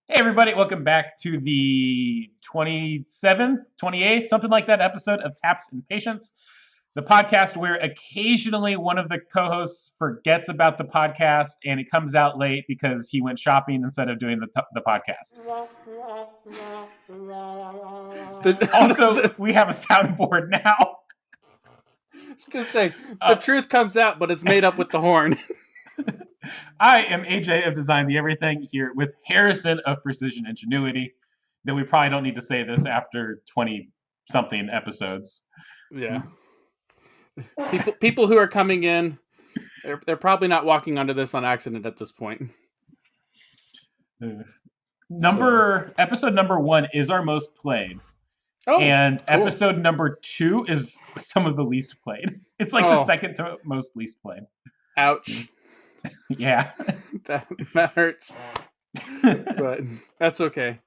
Hey, everybody, welcome back to the 27th, 28th, something like that episode of Taps and Patience, the podcast where occasionally one of the co hosts forgets about the podcast and it comes out late because he went shopping instead of doing the podcast. Also, we have a soundboard now. I was going to say, the truth comes out, but it's made up with the horn. I am AJ of Design the Everything here with Harrison of Precision Ingenuity. That we probably don't need to say this after 20 something episodes. Yeah. People who are coming in, they're probably not walking onto this on accident at this point. Episode number 1 is our most played. Oh, and cool. Episode number 2 is some of the least played. It's like the second to most least played. Ouch. Yeah. that hurts. But that's okay.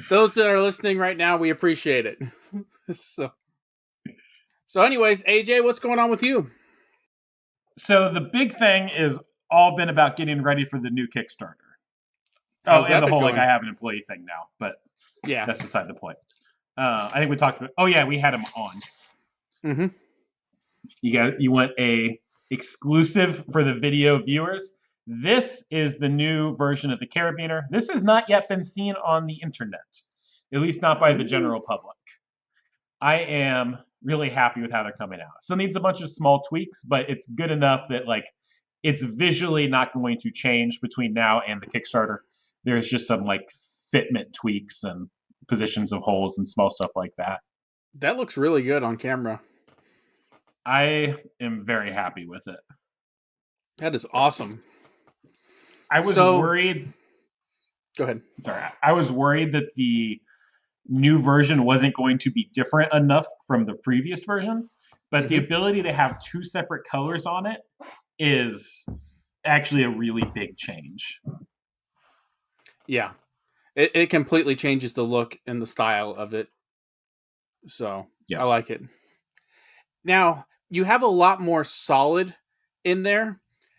Those that are listening right now, we appreciate it. So anyways, AJ, what's going on with you? So the big thing is all been about getting ready for the new Kickstarter. And the whole going? I have an employee thing now, but yeah, that's beside the point. I think we talked about. Oh yeah, we had him on. Mm-hmm. You want a exclusive for the video viewers. This is the new version of the carabiner. This has not yet been seen on the internet, at least not by the general public. I am really happy with how they're coming out. Still needs a bunch of small tweaks, but it's good enough that it's visually not going to change between now and the Kickstarter. There's just some fitment tweaks and positions of holes and small stuff like that. That looks really good on camera. I am very happy with it. That is awesome. I was worried. Go ahead. Sorry. I was worried that the new version wasn't going to be different enough from the previous version, but the ability to have two separate colors on it is actually a really big change. Yeah. It completely changes the look and the style of it. So, yeah. I like it. Now, you have a lot more solid in there.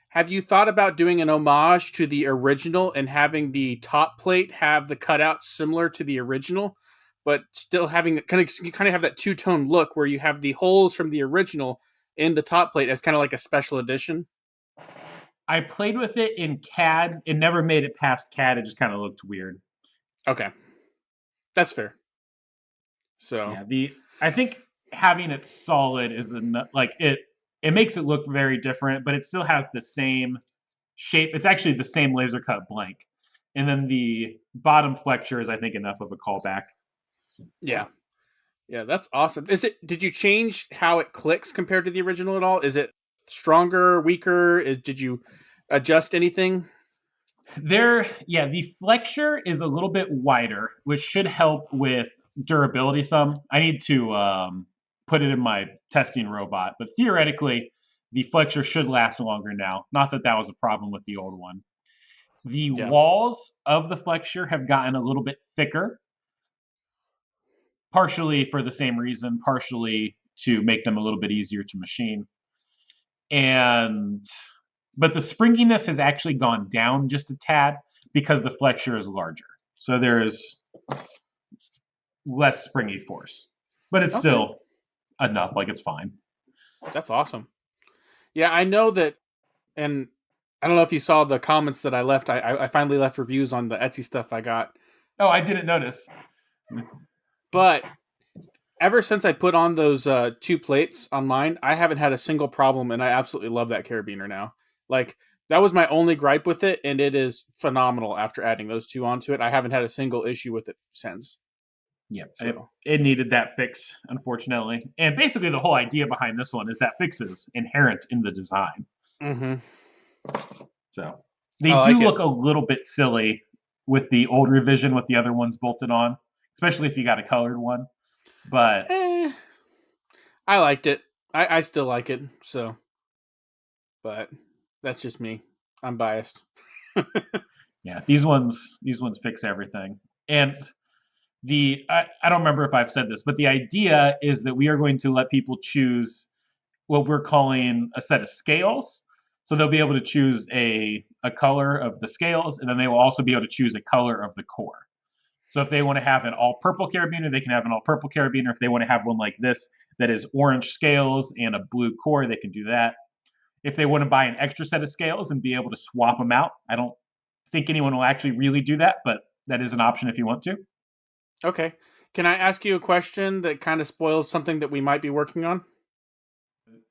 Have you thought about doing an homage to the original and having the top plate have the cutouts similar to the original, but still having you kind of have that two-tone look where you have the holes from the original in the top plate as kind of like a special edition? I played with it in CAD. It never made it past CAD. It just kind of looked weird. Okay. That's fair. So yeah, I think having it solid is enough. It makes it look very different, but it still has the same shape. It's actually the same laser cut blank. And then the bottom flexure is, I think, enough of a callback. Yeah. Yeah, that's awesome. Did you change how it clicks compared to the original at all? Is it stronger, weaker? Did you adjust anything? The flexure is a little bit wider, which should help with durability some. I need to put it in my testing robot, but theoretically, the flexure should last longer now. Not that was a problem with the old one. The walls of the flexure have gotten a little bit thicker, partially for the same reason, partially to make them a little bit easier to machine. But the springiness has actually gone down just a tad because the flexure is larger. So there's less springy force. But it's still enough, it's fine. That's awesome. Yeah, I know that, and I don't know if you saw the comments that I left. I finally left reviews on the Etsy stuff I got. Oh, I didn't notice. But ever since I put on those two plates on mine, I haven't had a single problem, and I absolutely love that carabiner now. That was my only gripe with it, and it is phenomenal after adding those two onto it. I haven't had a single issue with it since. Yeah, so. It needed that fix, unfortunately. And basically the whole idea behind this one is that fix is inherent in the design. Mm-hmm. So they do look a little bit silly with the old revision with the other ones bolted on, especially if you got a colored one. But I liked it. I still like it. So, but that's just me. I'm biased. Yeah, these ones fix everything. And I don't remember if I've said this, but the idea is that we are going to let people choose what we're calling a set of scales So they'll be able to choose a color of the scales, and then they will also be able to choose a color of the core. So if they want to have an all purple carabiner, they can have an all purple carabiner. If they want to have one like this that is orange scales and a blue core, they can do that. If they want to buy an extra set of scales and be able to swap them out, I don't think anyone will actually really do that, but that is an option if you want to. Okay. Can I ask you a question that kind of spoils something that we might be working on?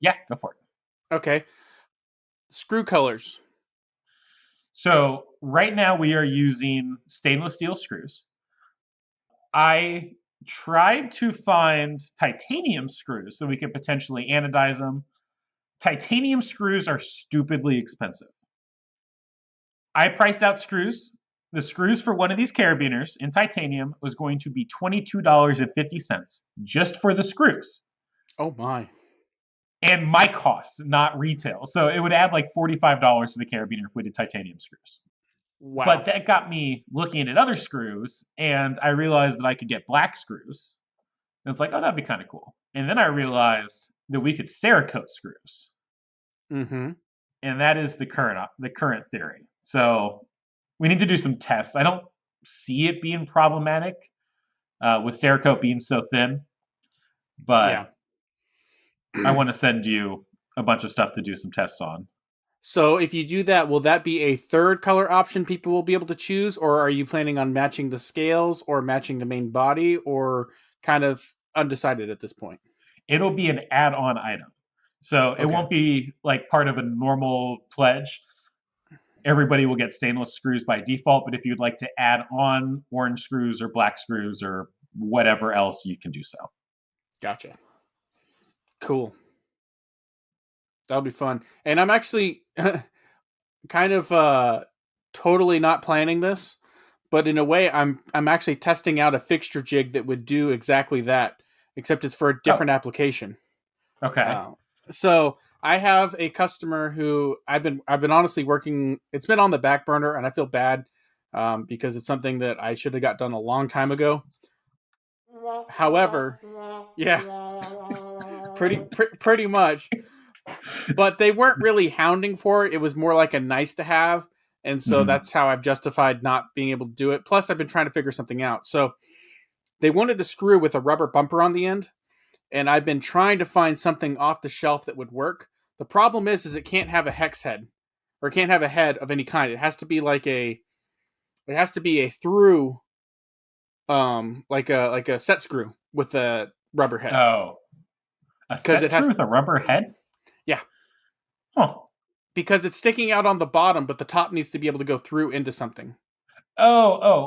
Yeah, go for it. Okay. Screw colors. So right now we are using stainless steel screws. I tried to find titanium screws so we could potentially anodize them. Titanium screws are stupidly expensive. I priced out screws. The screws for one of these carabiners in titanium was going to be $22.50 just for the screws. Oh my. And my cost, not retail. So it would add like $45 to the carabiner if we did titanium screws. Wow. But that got me looking at other screws, and I realized that I could get black screws. And it's like, oh, that'd be kind of cool. And then I realized that we could Cerakote screws, Mm-hmm. and that is the current theory. So we need to do some tests. I don't see it being problematic with Cerakote being so thin, Yeah. but I want to send you a bunch of stuff to do some tests on. So if you do that, will that be a third color option people will be able to choose, or are you planning on matching the scales or matching the main body, or kind of undecided at this point? It'll be an add-on item. So it Okay. won't be like part of a normal pledge. Everybody will get stainless screws by default, but if you'd like to add on orange screws or black screws or whatever else, you can do so. Gotcha. Cool. That'll be fun. And I'm actually kind of totally not planning this, but in a way I'm actually testing out a fixture jig that would do exactly that, except it's for a Oh, different application. okay. Uh, so I have a customer who I've been honestly working. It's been on the back burner, and I feel bad because it's something that I should have got done a long time ago. However, yeah, pretty much. But they weren't really hounding for it. It was more like a nice to have, and so Mhm. that's how I've justified not being able to do it. Plus, I've been trying to figure something out. So they wanted a screw with a rubber bumper on the end, and I've been trying to find something off the shelf that would work. The problem is it can't have a hex head, or it can't have a head of any kind. It has to be it has to be a through, like a set screw with a rubber head, Oh, a because set it screw has, with a rubber head? yeah, Huh. because it's sticking out on the bottom, but the top needs to be able to go through into something. Oh,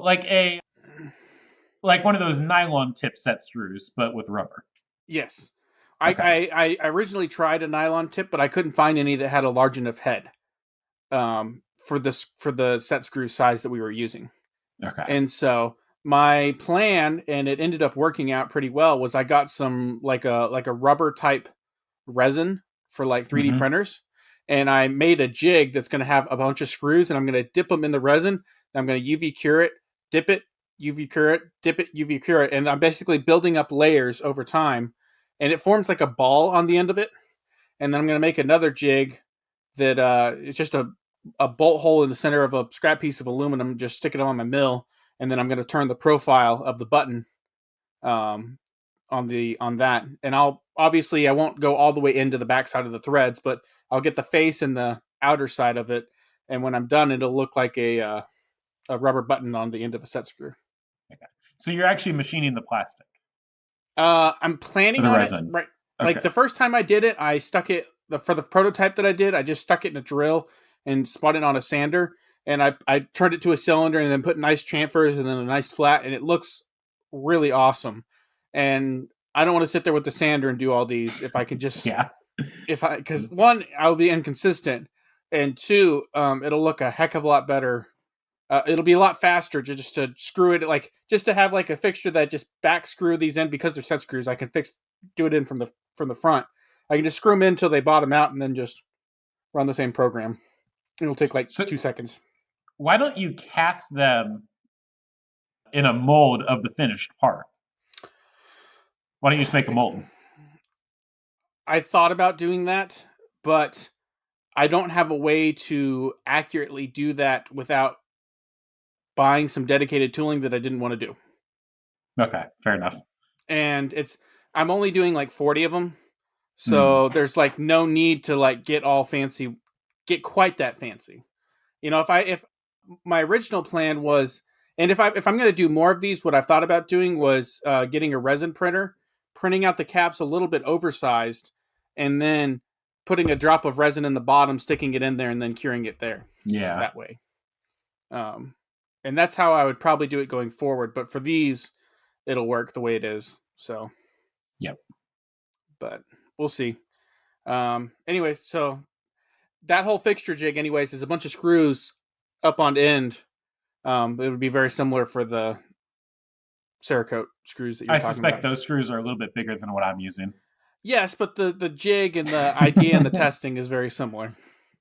like one of those nylon tip set screws, but with rubber. Yes. Okay. I originally tried a nylon tip, but I couldn't find any that had a large enough head for the set screw size that we were using. Okay. And so my plan, and it ended up working out pretty well, was I got some like a rubber type resin for like 3D Hmm. printers, and I made a jig that's going to have a bunch of screws, and I'm going to dip them in the resin. And I'm going to UV cure it, dip it, UV cure it, dip it, UV cure it, and I'm basically building up layers over time, and it forms like a ball on the end of it. And then I'm going to make another jig that it's just a bolt hole in the center of a scrap piece of aluminum, just stick it on my mill, and then I'm going to turn the profile of the button um, on that, and I won't go all the way into the backside of the threads, but I'll get the face and the outer side of it, and when I'm done, it'll look like a rubber button on the end of a set screw. Okay. So you're actually machining the plastic I'm for planning the on it, resin. right? Like Okay. the first time I did it, I stuck it for the prototype that I did. I just stuck it in a drill and spun it on a sander, and I turned it to a cylinder and then put nice chamfers and then a nice flat, and it looks really awesome. And I don't want to sit there with the sander and do all these. If I could just, Yeah. if I, because one, I'll be inconsistent, and two, it'll look a heck of a lot better. It'll be a lot faster just to screw it, like just to have like a fixture that just back screw these in because they're set screws. I can do it in from the front. I can just screw them in until they bottom out and then just run the same program. It'll take like So 2 seconds. why don't you cast them in a mold of the finished part? Why don't you just make a mold? I thought about doing that, but I don't have a way to accurately do that without buying some dedicated tooling that I didn't want to do. Okay, fair enough. And I'm only doing like 40 of them. So there's like no need to like get all fancy, get quite that fancy. You know, if my original plan was, and if I'm going to do more of these, what I've thought about doing was getting a resin printer, printing out the caps a little bit oversized, and then putting a drop of resin in the bottom, sticking it in there, and then curing it there. Yeah. That way. And that's how I would probably do it going forward. But for these, it'll work the way it is. So. Yep. But we'll see. Anyways, so that whole fixture jig, anyways, is a bunch of screws up on end. It would be very similar for the Cerakote screws that you're talking about. I suspect those screws are a little bit bigger than what I'm using. Yes, but the jig and the idea and the testing is very similar.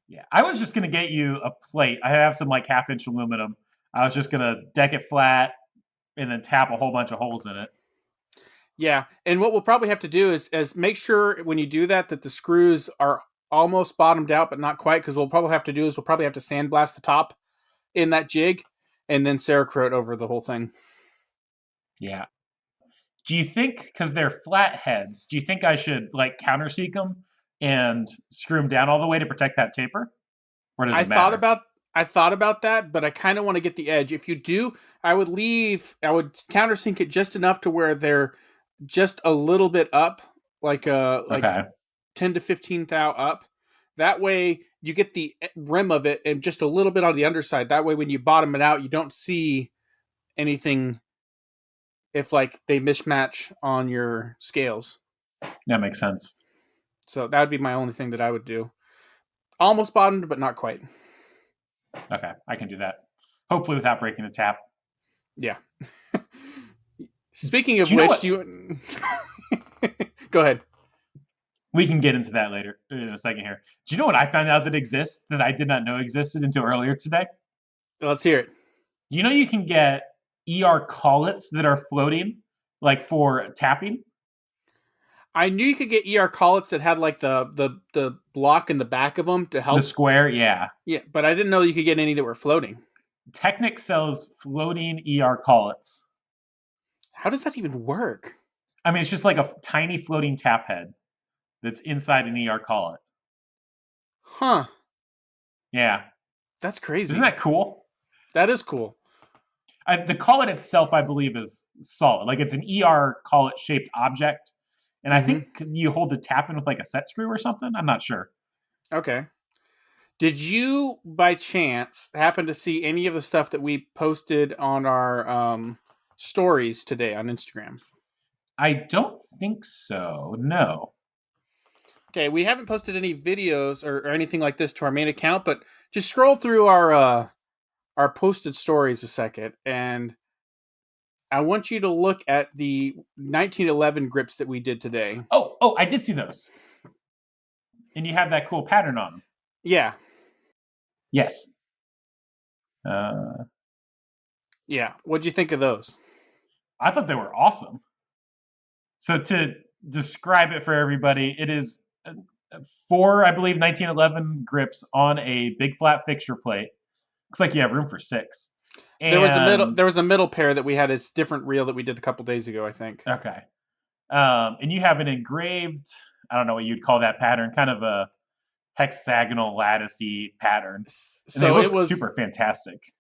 Yeah, I was just gonna get you a plate. I have some like 1/2 inch aluminum. I was just gonna deck it flat and then tap a whole bunch of holes in it. Yeah, and what we'll probably have to do is make sure when you do that the screws are almost bottomed out, but not quite, because we'll probably have to sandblast the top in that jig, and then Cerakote over the whole thing. Yeah. Do you think, because they're flat heads, do you think I should like countersink them and screw them down all the way to protect that taper? Or does it matter? I thought about that, but I kind of want to get the edge. If you do, I would countersink it just enough to where they're just a little bit up, like Okay. 10 to 15 thou up. That way you get the rim of it and just a little bit on the underside. That way when you bottom it out, you don't see anything if like they mismatch on your scales. That makes sense. So that would be my only thing that I would do. Almost bottomed, but not quite. Okay, I can do that. Hopefully without breaking the tap. Yeah. Speaking of which, do you... Go ahead. We can get into that later in a second here. Do you know what I found out that exists that I did not know existed until earlier today? Let's hear it. Do you know you can get ER collets that are floating, like for tapping? I knew you could get ER collets that had like the block in the back of them to help. The square, yeah. Yeah, but I didn't know you could get any that were floating. Technic sells floating ER collets. How does that even work? I mean, it's just like a tiny floating tap head that's inside an ER collet. Huh. Yeah. That's crazy. Isn't that cool? That is cool. The collet itself, I believe, is solid. Like it's an ER collet shaped object. And I think you hold the tap in with like a set screw or something. I'm not sure. Okay. Did you, by chance, happen to see any of the stuff that we posted on our stories today on Instagram? I don't think so. No. Okay, we haven't posted any videos or anything like this to our main account, but just scroll through our posted stories a second, and I want you to look at the 1911 grips that we did today. Oh, I did see those. And you have that cool pattern on them. Yeah. Yes. Yeah. What'd you think of those? I thought they were awesome. So to describe it for everybody, it is 4, I believe, 1911 grips on a big flat fixture plate. Looks like you have room for 6. And there was a middle pair that we had. It's different reel that we did a couple days ago, I think. Okay. And you have an engraved, I don't know what you'd call that pattern, kind of a hexagonal latticey pattern. And so it was super fantastic.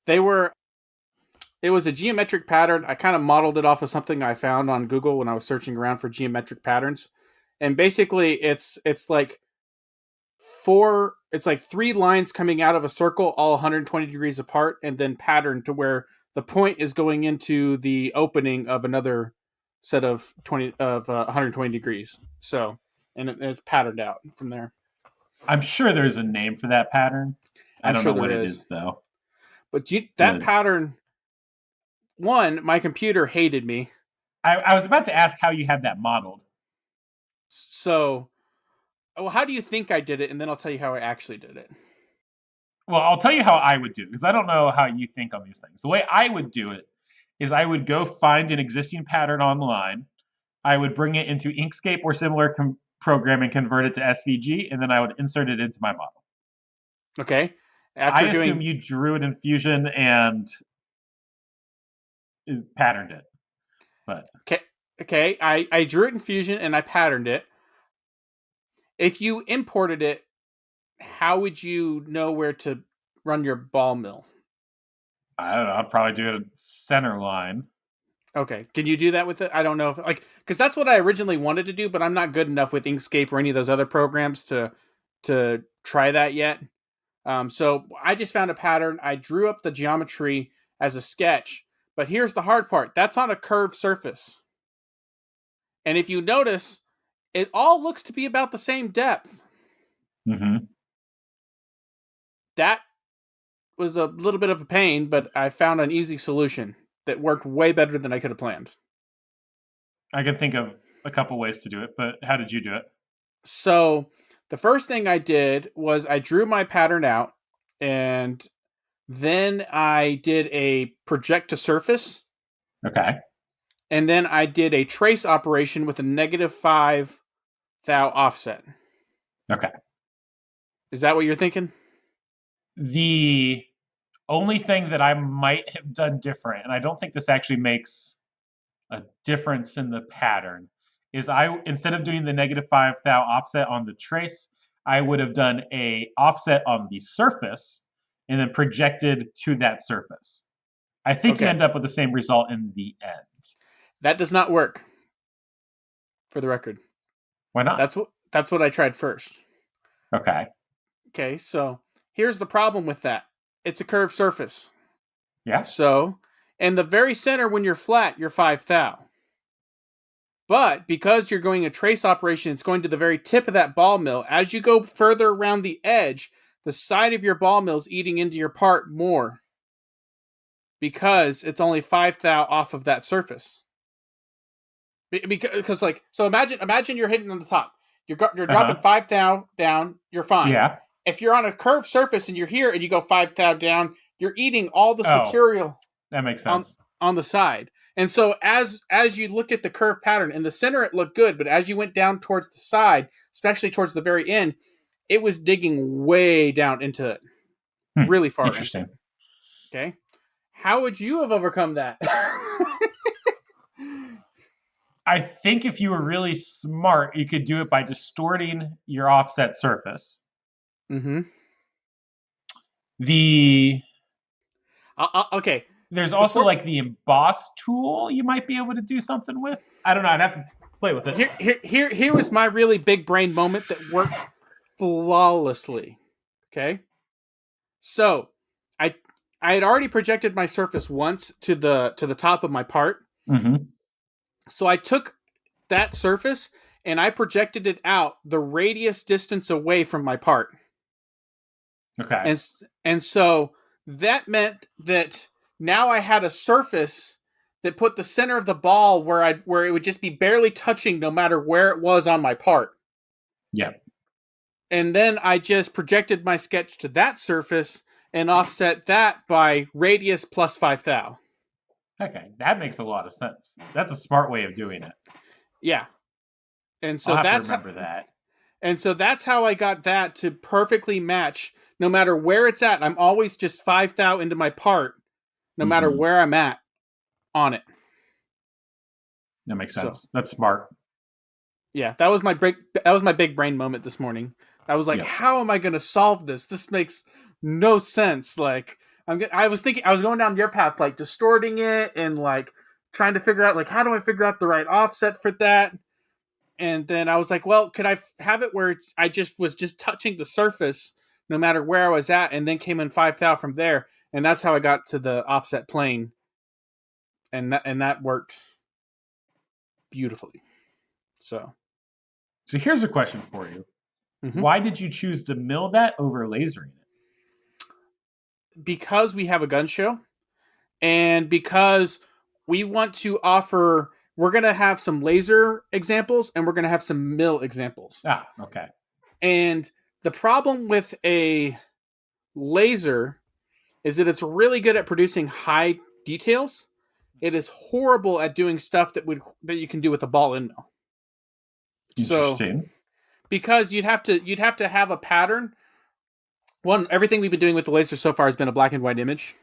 It was a geometric pattern. I kind of modeled it off of something I found on Google when I was searching around for geometric patterns. And basically it's like 3 lines coming out of a circle, all 120 degrees apart, and then patterned to where the point is going into the opening of another set of 120 degrees. So, and it's patterned out from there. I'm sure there's a name for that pattern. I don't know what it is though. But that pattern, one, my computer hated me. I was about to ask how you have that modeled. So, well, how do you think I did it? And then I'll tell you how I actually did it. Well, I'll tell you how I would do it, because I don't know how you think on these things. The way I would do it is I would go find an existing pattern online. I would bring it into Inkscape or similar program and convert it to SVG, and then I would insert it into my model. Okay. I After assume doing you drew it in Fusion and patterned it, but okay, okay, I drew it in Fusion and I patterned it. If you imported it, how would you know where to run your ball mill? I don't know. I'll probably do a center line. Okay, can you do that with it? I don't know if because that's what I originally wanted to do, but I'm not good enough with Inkscape or any of those other programs to try that yet. So I just found a pattern. I drew up the geometry as a sketch, but here's the hard part. That's on a curved surface, and if you notice, it all looks to be about the same depth. Mm-hmm. That was a little bit of a pain, but I found an easy solution that worked way better than I could have planned. I can think of a couple ways to do it, but how did you do it? So the first thing I did was I drew my pattern out, and then I did a project to surface, Okay. and then I did a trace operation with a -5 thou offset. Okay. Is that what you're thinking? The only thing that I might have done different, and I don't think this actually makes a difference in the pattern, is I instead of doing the -5 thou offset on the trace, I would have done a offset on the surface and then projected to that surface. I think you Okay. end up with the same result in the end. That does not work, for the record. Why not? That's what I tried first. Okay. Okay, so here's the problem with that. It's a curved surface. Yeah. So, in the very center when you're flat, you're 5 thou. But because you're going a trace operation, it's going to the very tip of that ball mill. As you go further around the edge, the side of your ball mill is eating into your part more because it's only 5 thou off of that surface. Because so imagine you're hitting on the top. You're dropping Uh-huh. 5 thou down. You're fine. Yeah. If you're on a curved surface and you're here and you go 5 thou down, you're eating all this Oh, material that makes on sense. on the side. And so as you looked at the curve pattern in the center, it looked good, but as you went down towards the side, especially towards the very end, it was digging way down into it, really far into Interesting. it. Okay, how would you have overcome that? I think if you were really smart, you could do it by distorting your offset surface. Mm-hmm. The Okay. There's also Before like the emboss tool you might be able to do something with. I don't know. I'd have to play with it. here was my really big brain moment that worked flawlessly. Okay, so I I had already projected my surface once to the top of my part. Mm-hmm. So I took that surface and I projected it out the radius distance away from my part. Okay. And and so that meant that now I had a surface that put the center of the ball where it would just be barely touching no matter where it was on my part. Yeah. And then I just projected my sketch to that surface and offset that by radius plus 5 thou. Okay. That makes a lot of sense. That's a smart way of doing it. Yeah. And I'll so have to that's remember that. how I got that to perfectly match no matter where it's at. I'm always just 5 thou into my part no matter Mm-hmm. where I'm at on it. That makes So, sense. That's smart. yeah, that was my big brain moment this morning. I was like, Yep. how am I going to solve this? This makes no sense. Like I was thinking I was going down your path like distorting it and like trying to figure out like how do I figure out the right offset for that? And then I was like, well, could I have it where I just was just touching the surface no matter where I was at and then came in 5 thou from there, and that's how I got to the offset plane, and that worked beautifully. So, So here's a question for you. mhm. Why did you choose to mill that over lasering it? Because we have a gun show and because we want to offer, we're going to have some laser examples and we're going to have some mill examples. Ah, okay. And the problem with a laser is that it's really good at producing high details. It is horrible at doing stuff that you can do with a ball end mill. So Interesting. because you'd have to have a pattern One, everything we've been doing with the laser so far has been a black and white image.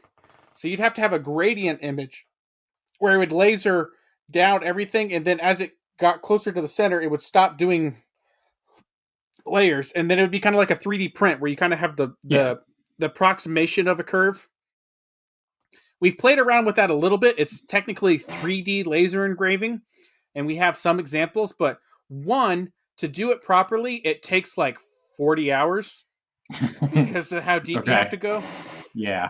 So you'd have to have a gradient image where it would laser down everything, and then as it got closer to the center, it would stop doing layers, and then it would be kind of like a 3D print where you kind of have Yeah. the approximation of a curve. We've played around with that a little bit. It's technically 3D laser engraving, and we have some examples, but one, to do it properly, it takes like 40 hours because of how deep you have Okay. to go. Yeah.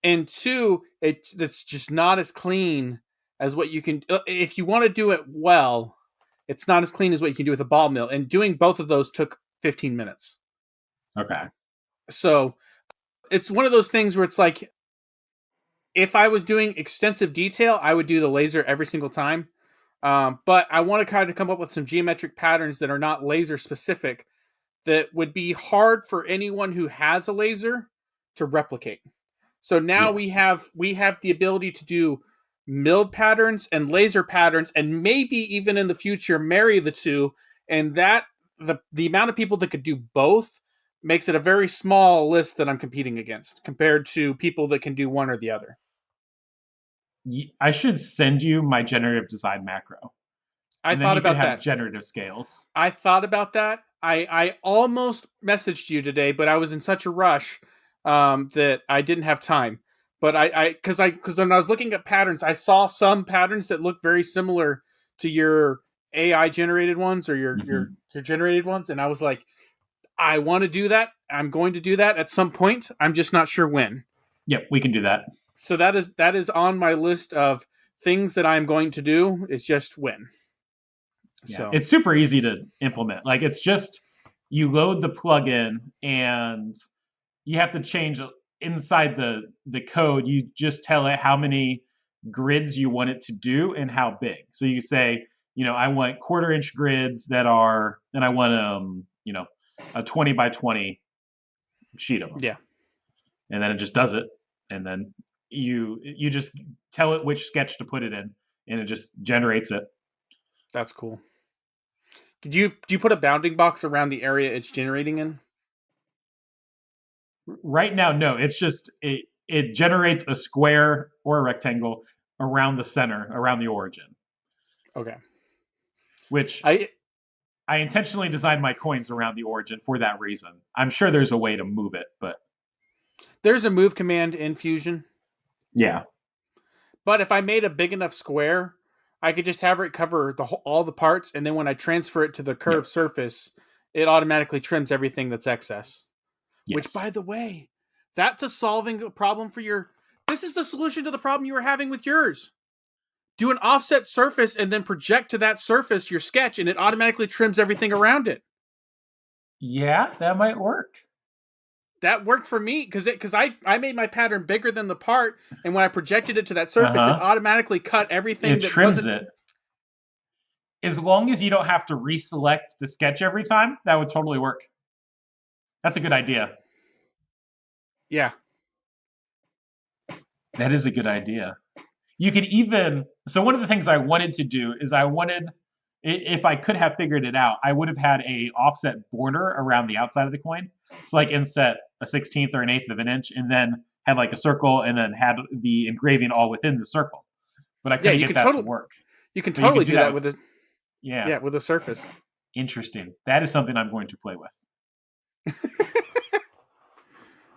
And two, it's just not as clean as what you can. If you want to do it well, it's not as clean as what you can do with a ball mill. And doing both of those took 15 minutes. Okay. So it's one of those things where it's like, if I was doing extensive detail, I would do the laser every single time. But I want to kind of come up with some geometric patterns that are not laser specific that would be hard for anyone who has a laser to replicate. So now we Yes. have the ability to do milled patterns and laser patterns, and maybe even in the future marry the two. And that the amount of people that could do both makes it a very small list that I'm competing against compared to people that can do one or the other. I should send you my generative design macro, I and then thought you could about have that. generative scales. I thought about that. I almost messaged you today, but I was in such a rush that I didn't have time. But because when I was looking at patterns, I saw some patterns that look very similar to your AI generated ones or Hmm. your generated ones, and I was like, I want to do that. I'm going to do that at some point. I'm just not sure when. Yep, we can do that. So that is on my list of things that I'm going to do. It's just when. Yeah, So it's super easy to implement. Like it's just you load the plugin and you have to change inside the code. You just tell it how many grids you want it to do and how big. So you say, I want quarter-inch grids that are, and I want a 20 by 20 sheet of them, yeah, and then it just does it, and then you just tell it which sketch to put it in, and it just generates it. that's cool. Do you put a bounding box around the area it's generating in? Right now, no. It's just it generates a square or a rectangle around the center, around the origin, Okay. which I I intentionally designed my coins around the origin for that reason. I'm sure there's a way to move it, but There's a move command in Fusion, yeah. but if I made a big enough square, I could just have it cover all the parts, and then when I transfer it to the Yep. curved surface, it automatically trims everything that's excess. Which, Yes. by the way, that's a solving a problem for your. This is the solution to the problem you were having with yours. Do an offset surface and then project to that surface your sketch, and it automatically trims everything around it. Yeah, that might work. That worked for me because I made my pattern bigger than the part, and when I projected it to that Uh surface, it huh. automatically cut everything It that trims wasn't. it. As long as you don't have to reselect the sketch every time, that would totally work. That's a good idea. Yeah, That is a good idea. You could even, so one of the things I wanted to do is I wanted, if I could have figured it out, I would have had a offset border around the outside of the coin. So like inset a 16th or an eighth of an inch, and then had like a circle, and then had the engraving all within the circle. But I yeah. couldn't get that to work. You can But you could totally do do that that with, with a yeah, with a surface. interesting. That is something I'm going to play with.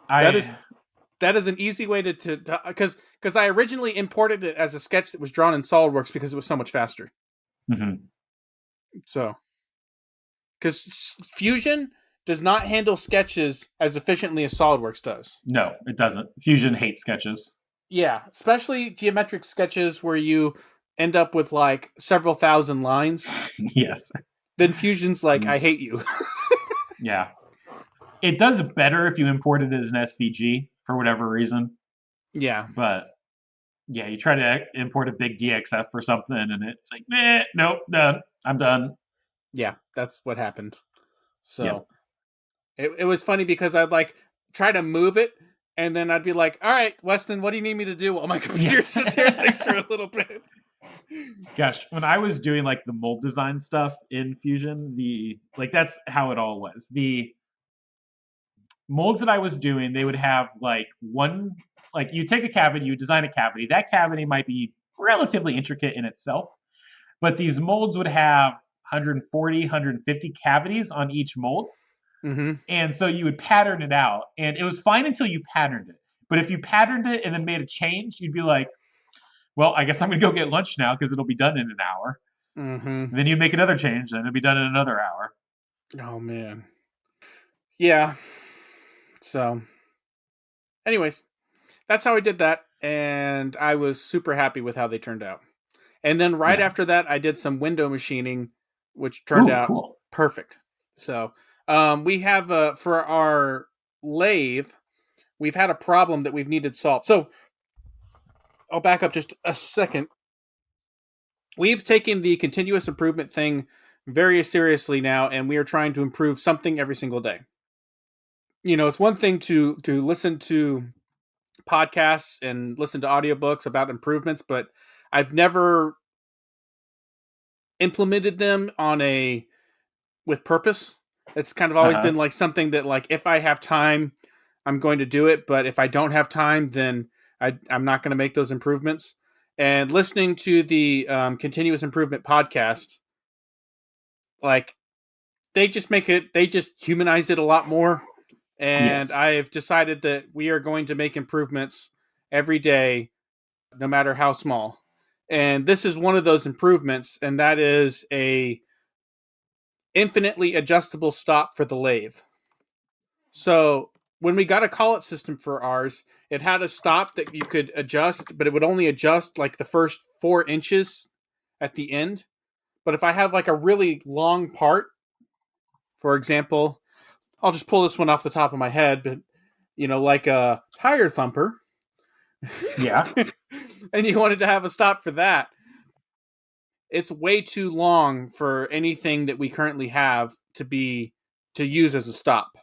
That I is an easy way to because I originally imported it as a sketch that was drawn in SolidWorks because it was so much faster. mhm. So because Fusion does not handle sketches as efficiently as SolidWorks does. No, it doesn't. Fusion hates sketches. Yeah, especially geometric sketches where you end up with like several thousand lines. Yes. Then Fusion's like, Mm, I hate you. yeah. It does better if you import it as an SVG for whatever reason. Yeah, But yeah, you try to import a big DXF or something, and it's like, nope, done. I'm done. yeah, that's what happened. Yep. So it was funny because I'd like try to move it, and then I'd be like, all right, Weston, what do you need me to do? While my computer Yes. sits here and thinks for a little bit. Gosh, when I was doing like the mold design stuff in Fusion, the like that's how it all was. molds that I was doing, they would have like you take a cavity, you design a cavity. That cavity might be relatively intricate in itself, but these molds would have 140, 150 cavities on each mold. Mm-hmm. And so you would pattern it out. And it was fine until you patterned it. But if you patterned it and then made a change, you'd be like, well, I guess I'm going to go get lunch now because it'll be done in an hour. Mm-hmm. And then you'd make another change, and it'll be done in another hour. Oh man. Yeah. So, anyways, that's how I did that, and I was super happy with how they turned out. And then right Yeah. after that, I did some window machining, which turned Ooh, out cool. perfect. So, we have for our lathe, we've had a problem that we've needed solved. So, I'll back up just a second. We've taken the continuous improvement thing very seriously now, and we are trying to improve something every single day. You know, it's one thing to listen to podcasts and listen to audiobooks about improvements, but I've never implemented them on a with purpose. It's kind of always Uh-huh. been like something that, like, if I have time, I'm going to do it, but if I don't have time, then I'm not going to make those improvements. And listening to the continuous improvement podcast, like, they just humanize it a lot more. And Yes. I've decided that we are going to make improvements every day, no matter how small. And this is one of those improvements, and that is a infinitely adjustable stop for the lathe. So when we got a collet system for ours, it had a stop that you could adjust, but it would only adjust like the first 4 inches at the end. But if I had like a really long part, for example, I'll just pull this one off the top of my head, but like a tire thumper, Yeah. and you wanted to have a stop for that, it's way too long for anything that we currently have to use as a stop.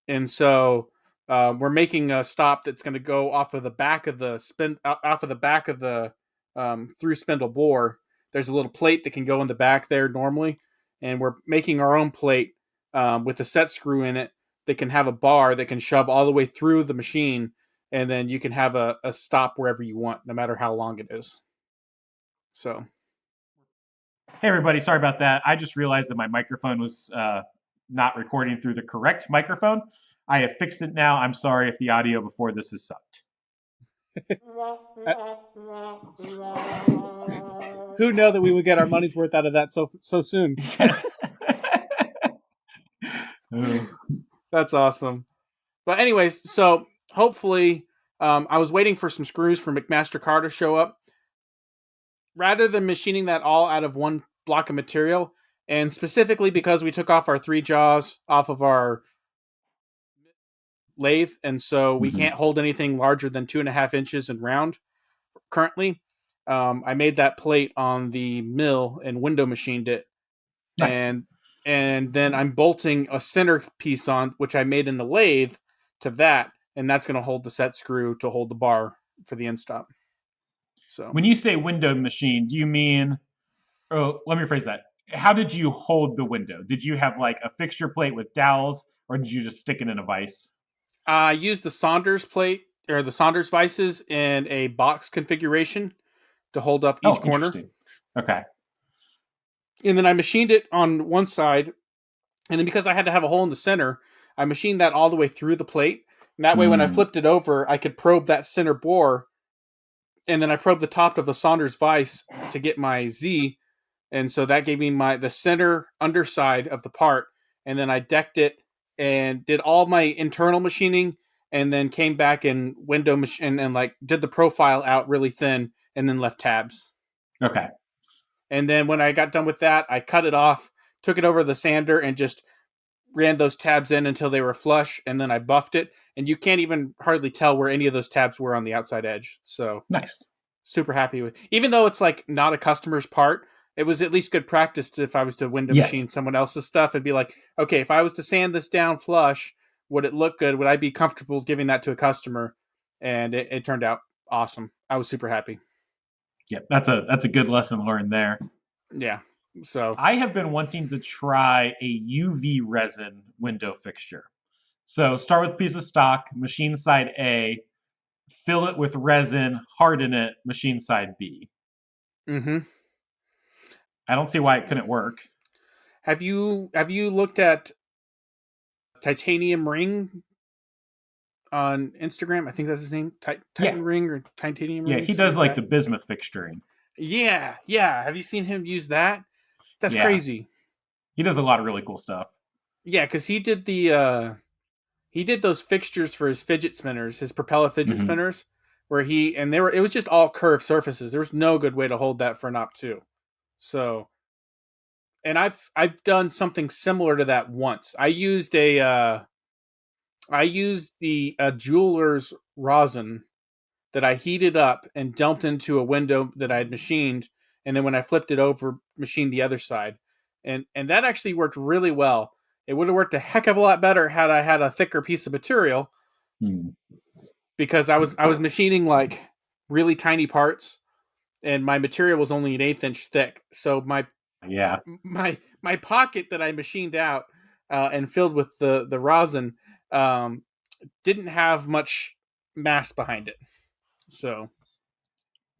And so we're making a stop that's going to go off of the back of the through spindle bore. There's a little plate that can go in the back there normally, and we're making our own plate with a set screw in it that can have a bar that can shove all the way through the machine, and then you can have a stop wherever you want, no matter how long it is. So, Hey, everybody. Sorry about that. I just realized that my microphone was not recording through the correct microphone. I have fixed it now. I'm sorry if the audio before this is sucked. who knew that we would get our money's worth out of that so soon? Yes. That's awesome. But anyways, so hopefully, I was waiting for some screws for McMaster-Carr to show up. Rather than machining that all out of one block of material, and specifically because we took off our 3 jaws off of our lathe, and so we can't hold anything larger than 2.5 inches in round currently. I made that plate on the mill and window machined it, Nice. and then I'm bolting a center piece on, which I made in the lathe, to that, and that's going to hold the set screw to hold the bar for the end stop. So When you say window machine, do you mean, oh, let me rephrase that. How did you hold the window? Did you have like a fixture plate with dowels, or did you just stick it in a vise? I used the Saunders plate or the Saunders vices in a box configuration to hold up each Oh, corner. interesting. Okay. And then I machined it on one side. And then because I had to have a hole in the center, I machined that all the way through the plate. And that way, when I flipped it over, I could probe that center bore. And then I probed the top of the Saunders vise to get my Z. And so that gave me the center underside of the part. And then I decked it and did all my internal machining, and then came back and and like did the profile out really thin, and then left tabs. Okay. And then when I got done with that, I cut it off, took it over the sander, and just ran those tabs in until they were flush, and then I buffed it, and you can't even hardly tell where any of those tabs were on the outside edge. So Nice. super happy with, even though it's like not a customer's part, it was at least good practice if I was to window Yes. machine someone else's stuff and be like, okay, if I was to sand this down flush, would it look good? Would I be comfortable giving that to a customer? And it turned out awesome. I was super happy. Yep. That's a good lesson learned there. Yeah. So I have been wanting to try a UV resin window fixture. So start with a piece of stock, machine side A, fill it with resin, harden it, machine side B. Mm-hmm. I don't see why it couldn't work. Have you looked at Titanium Ring on Instagram? I think that's his name. Yeah, Titan Ring or Titanium yeah, Ring, he something does like like the that. bismuth fixturing. Yeah, yeah. Have you seen him use that? That's Yeah, crazy. he does a lot of really cool stuff. Yeah, because he did those fixtures for his fidget spinners, his propeller fidget Hmm. spinners, where he and they were it was just all curved surfaces. There was no good way to hold that for an op two. So, and I've done something similar to that once. I used the jeweler's rosin that I heated up and dumped into a window that I had machined, and then when I flipped it over, machined the other side, and that actually worked really well. It would have worked a heck of a lot better had I had a thicker piece of material, Hmm. because I was machining like really tiny parts, and my material was only an eighth inch thick. So Yeah. my pocket that I machined out and filled with the rosin um, didn't have much mass behind it. So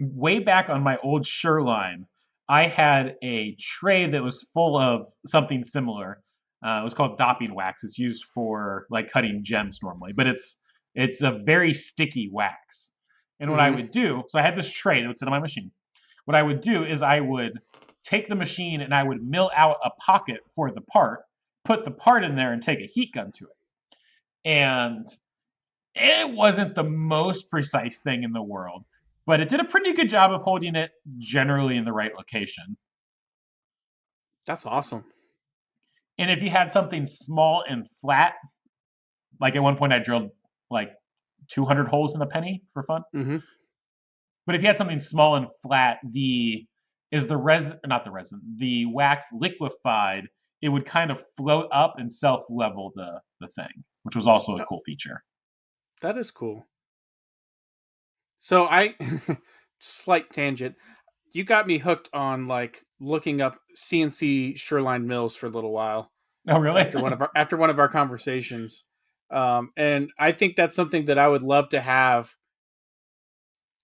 Way back on my old Shoreline, I had a tray that was full of something similar. It was called dopping wax. It's used for like cutting gems normally, but it's a very sticky wax. And what I mm-hmm. would do, so I had this tray that would sit on my machine. What I would do is I would take the machine and I would mill out a pocket for the part, put the part in there, and take a heat gun to it. And it wasn't the most precise thing in the world, but it did a pretty good job of holding it generally in the right location. That's awesome. And if you had something small and flat, like at one point I drilled like 200 holes in a penny for fun. Mm-hmm. But if you had something small and flat, the resin, not the resin, the wax liquefied, it would kind of float up and self level the thing, which was also a cool feature. That is cool. So I slight tangent. You got me hooked on like looking up CNC Shoreline mills for a little while Oh, really? after one of our conversations. And I think that's something that I would love to have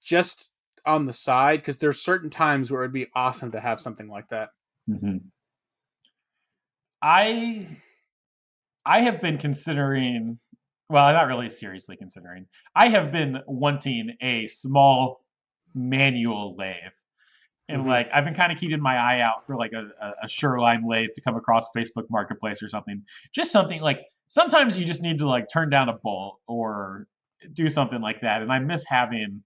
just on the side, because there's certain times where it'd be awesome to have something like that. Hmm. I I have been considering, well, not really seriously considering. I have been wanting a small manual lathe. And Mm-hmm. like I've been kind of keeping my eye out for like a Shoreline lathe to come across Facebook Marketplace or something. Just something like sometimes you just need to like turn down a bolt or do something like that. And I miss having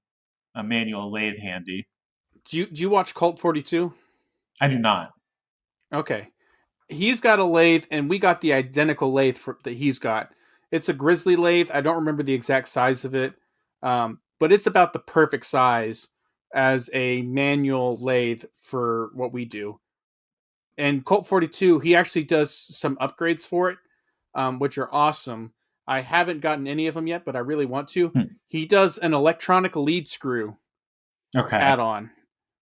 a manual lathe handy. Do you watch Cult 42? I do not. Okay. He's got a lathe, and we got the identical lathe that he's got. It's a Grizzly lathe. I don't remember the exact size of it, but it's about the perfect size as a manual lathe for what we do. And Colt 42, he actually does some upgrades for it, which are awesome. I haven't gotten any of them yet, but I really want to. Hmm. He does an electronic lead screw Okay. add-on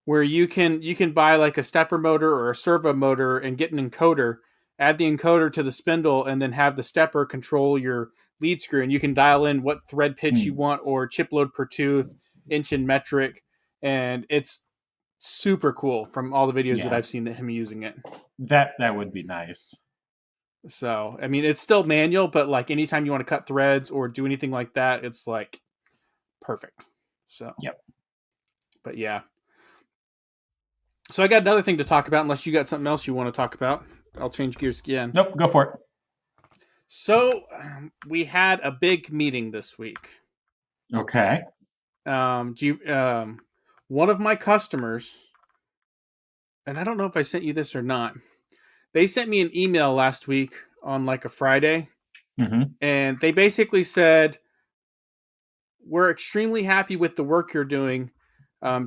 where you can buy like a stepper motor or a servo motor and get an encoder, add the encoder to the spindle, and then have the stepper control your lead screw, and you can dial in what thread pitch you Hmm. want or chip load per tooth, inch and metric, and it's super cool from all the videos that Yeah. I've seen that him using it. That would be nice. So I mean, it's still manual, but like anytime you want to cut threads or do anything like that, it's like perfect. So, Yep. but yeah, so I got another thing to talk about. Unless you got something else you want to talk about, I'll change gears again. Nope. Go for it. So we had a big meeting this week. Okay. Do you? One of my customers, and I don't know if I sent you this or not. They sent me an email last week on like a Friday, Hmm. and they basically said, "We're extremely happy with the work you're doing.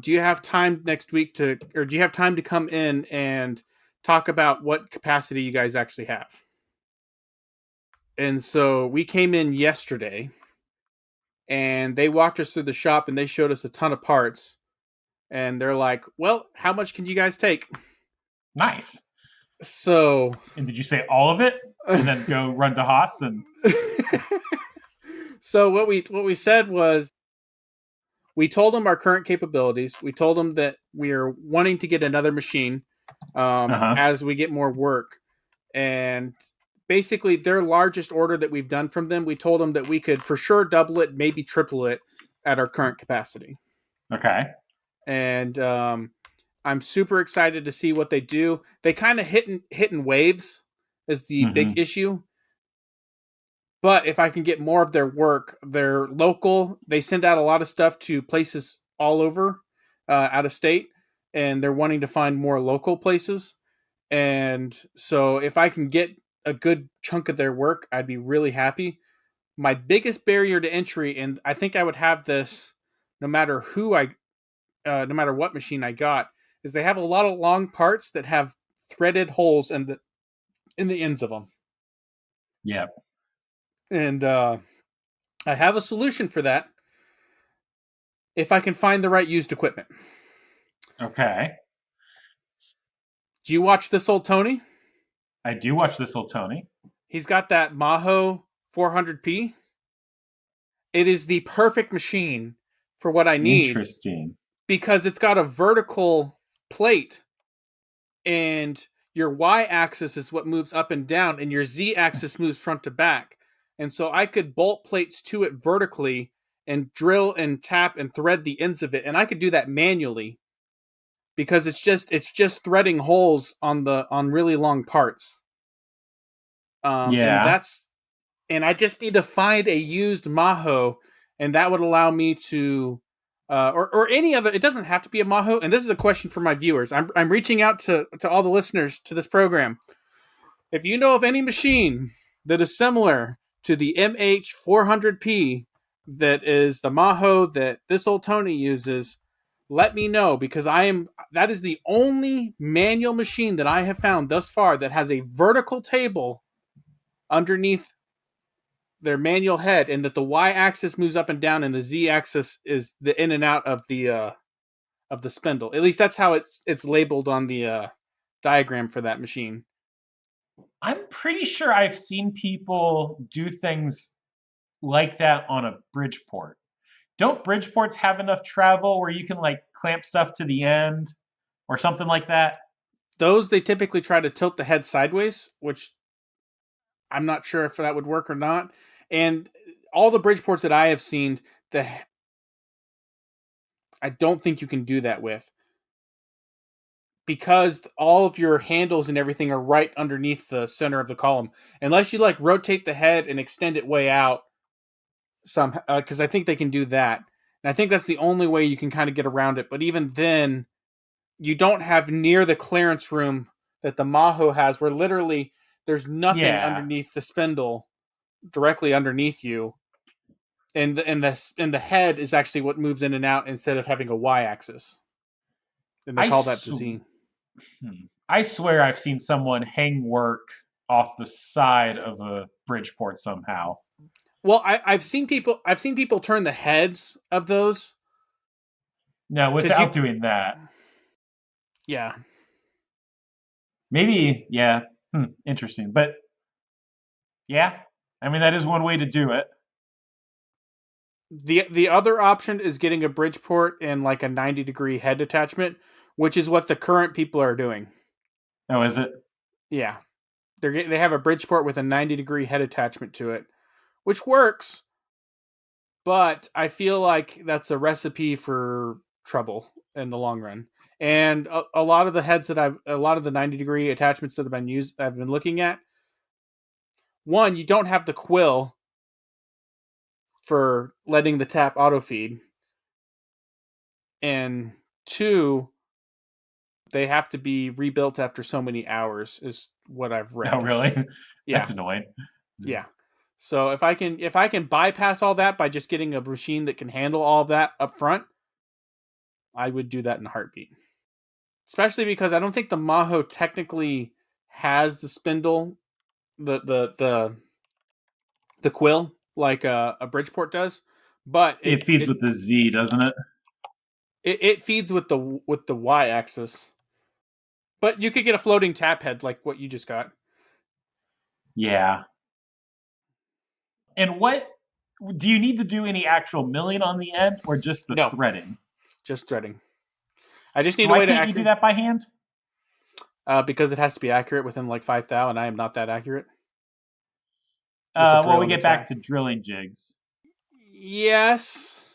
Do you have time next week or do you have time to come in and talk about what capacity you guys actually have?" And so we came in yesterday, and they walked us through the shop and they showed us a ton of parts. And they're like, "Well, how much can you guys take?" Nice. So, And did you say all of it and then go run to Haas and so what we said was we told them our current capabilities. We told them that we are wanting to get another machine uh-huh. as we get more work, and basically their largest order that we've done from them, we told them that we could for sure double it, maybe triple it at our current capacity. Okay. And I'm super excited to see what they do. They kind of hit in waves is the big Mm-hmm. issue. But if I can get more of their work, they're local. They send out a lot of stuff to places all over, out of state, and they're wanting to find more local places. And so if I can get a good chunk of their work, I'd be really happy. My biggest barrier to entry, and I think I would have this no matter no matter what machine I got, is they have a lot of long parts that have threaded holes in the ends of them. Yeah. And I have a solution for that if I can find the right used equipment. Okay. Do you watch This Old Tony? I do watch This Old Tony. He's got that Maho 400p. It is the perfect machine for what I need Interesting. because it's got a vertical plate, and your y axis is what moves up and down, and your z axis moves front to back. And so I could bolt plates to it vertically and drill and tap and thread the ends of it, and I could do that manually because it's just threading holes on really long parts. And Yeah. that's and I just need to find a used Maho, and that would allow me to, or any other. It doesn't have to be a Maho. And this is a question for my viewers. I'm reaching out to all the listeners to this program. If you know of any machine that is similar to the MH400P, that is the Maho that This Old Tony uses, let me know because that is the only manual machine that I have found thus far that has a vertical table underneath their manual head, and that the y-axis moves up and down, and the z-axis is the in and out of the spindle. At least that's how it's labeled on the diagram for that machine. I'm pretty sure I've seen people do things like that on a Bridgeport. Don't Bridgeports have enough travel where you can like clamp stuff to the end or something like that? Those they typically try to tilt the head sideways, which I'm not sure if that would work or not. And all the Bridgeports that I have seen, the I don't think you can do that with because all of your handles and everything are right underneath the center of the column. Unless you like rotate the head and extend it way out, some because I think they can do that, and I think that's the only way you can kind of get around it. But even then, you don't have near the clearance room that the Maho has, where literally there's nothing Yeah. underneath the spindle, directly underneath you, and the head is actually what moves in and out instead of having a y-axis, and they I call that sw- the Z. I swear I've seen someone hang work off the side of a Bridgeport somehow. Well, I've seen people turn the heads of those No, because without doing that. yeah. Maybe, yeah. Interesting. But yeah, I mean that is one way to do it. The other option is getting a Bridgeport and like a 90-degree head attachment, which is what the current people are doing. Oh, is it? Yeah, they have a Bridgeport with a 90-degree head attachment to it, which works, but I feel like that's a recipe for trouble in the long run. And a lot of the heads a lot of the 90-degree attachments that I've been looking at. One, you don't have the quill for letting the tap auto feed, and two, they have to be rebuilt after so many hours is what I've Oh, read. really? Yeah. That's annoying. Yeah. So if I can bypass all that by just getting a machine that can handle all of that up front, I would do that in a heartbeat. Especially because I don't think the Maho technically has the spindle, the quill like a Bridgeport does, but It feeds with the Z, doesn't it? it feeds with the y axis. But you could get a floating tap head like what you just got. Yeah. And what do you need to do any actual milling on the end or just the No, threading? just threading. I just So need a why way to can't you do accurate that by hand? because it has to be accurate within like 5 thou, and I am not that accurate with the Well, drill we and the get back tap. to drilling jigs. Yes,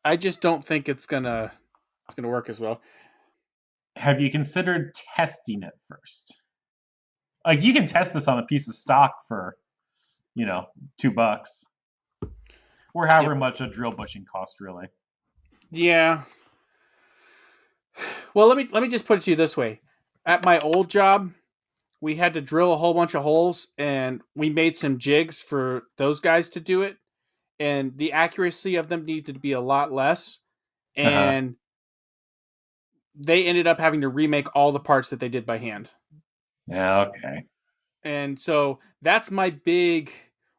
I just don't think it's gonna work as well. Have you considered testing it first? Like you can test this on a piece of stock for, you know, $2 or however Yep. much a drill bushing costs, really. Yeah. Well, let me just put it to you this way. At my old job, we had to drill a whole bunch of holes, and we made some jigs for those guys to do it, and the accuracy of them needed to be a lot less, Uh-huh. and they ended up having to remake all the parts that they did by hand. Yeah, okay. And so that's my big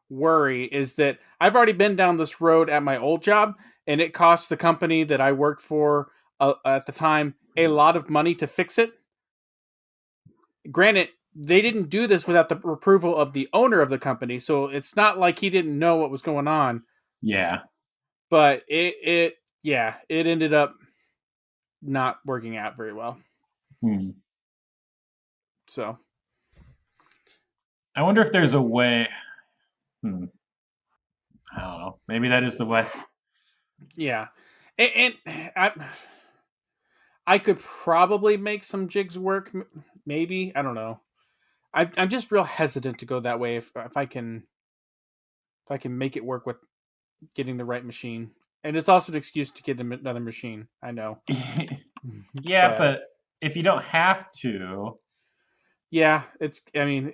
worry, is that I've already been down this road at my old job, and it cost the company that I worked for at the time a lot of money to fix it. Granted, they didn't do this without the approval of the owner of the company, so it's not like he didn't know what was going on. Yeah. But it ended up not working out very well. Hmm. So I wonder if there's a way. Hmm. I don't know. Maybe that is the way. yeah, and I could probably make some jigs work. Maybe, I don't know. I'm just real hesitant to go that way if I can make it work with getting the right machine. And it's also an excuse to get another machine. I know, Yeah, but but if you don't have to, yeah, it's. I mean,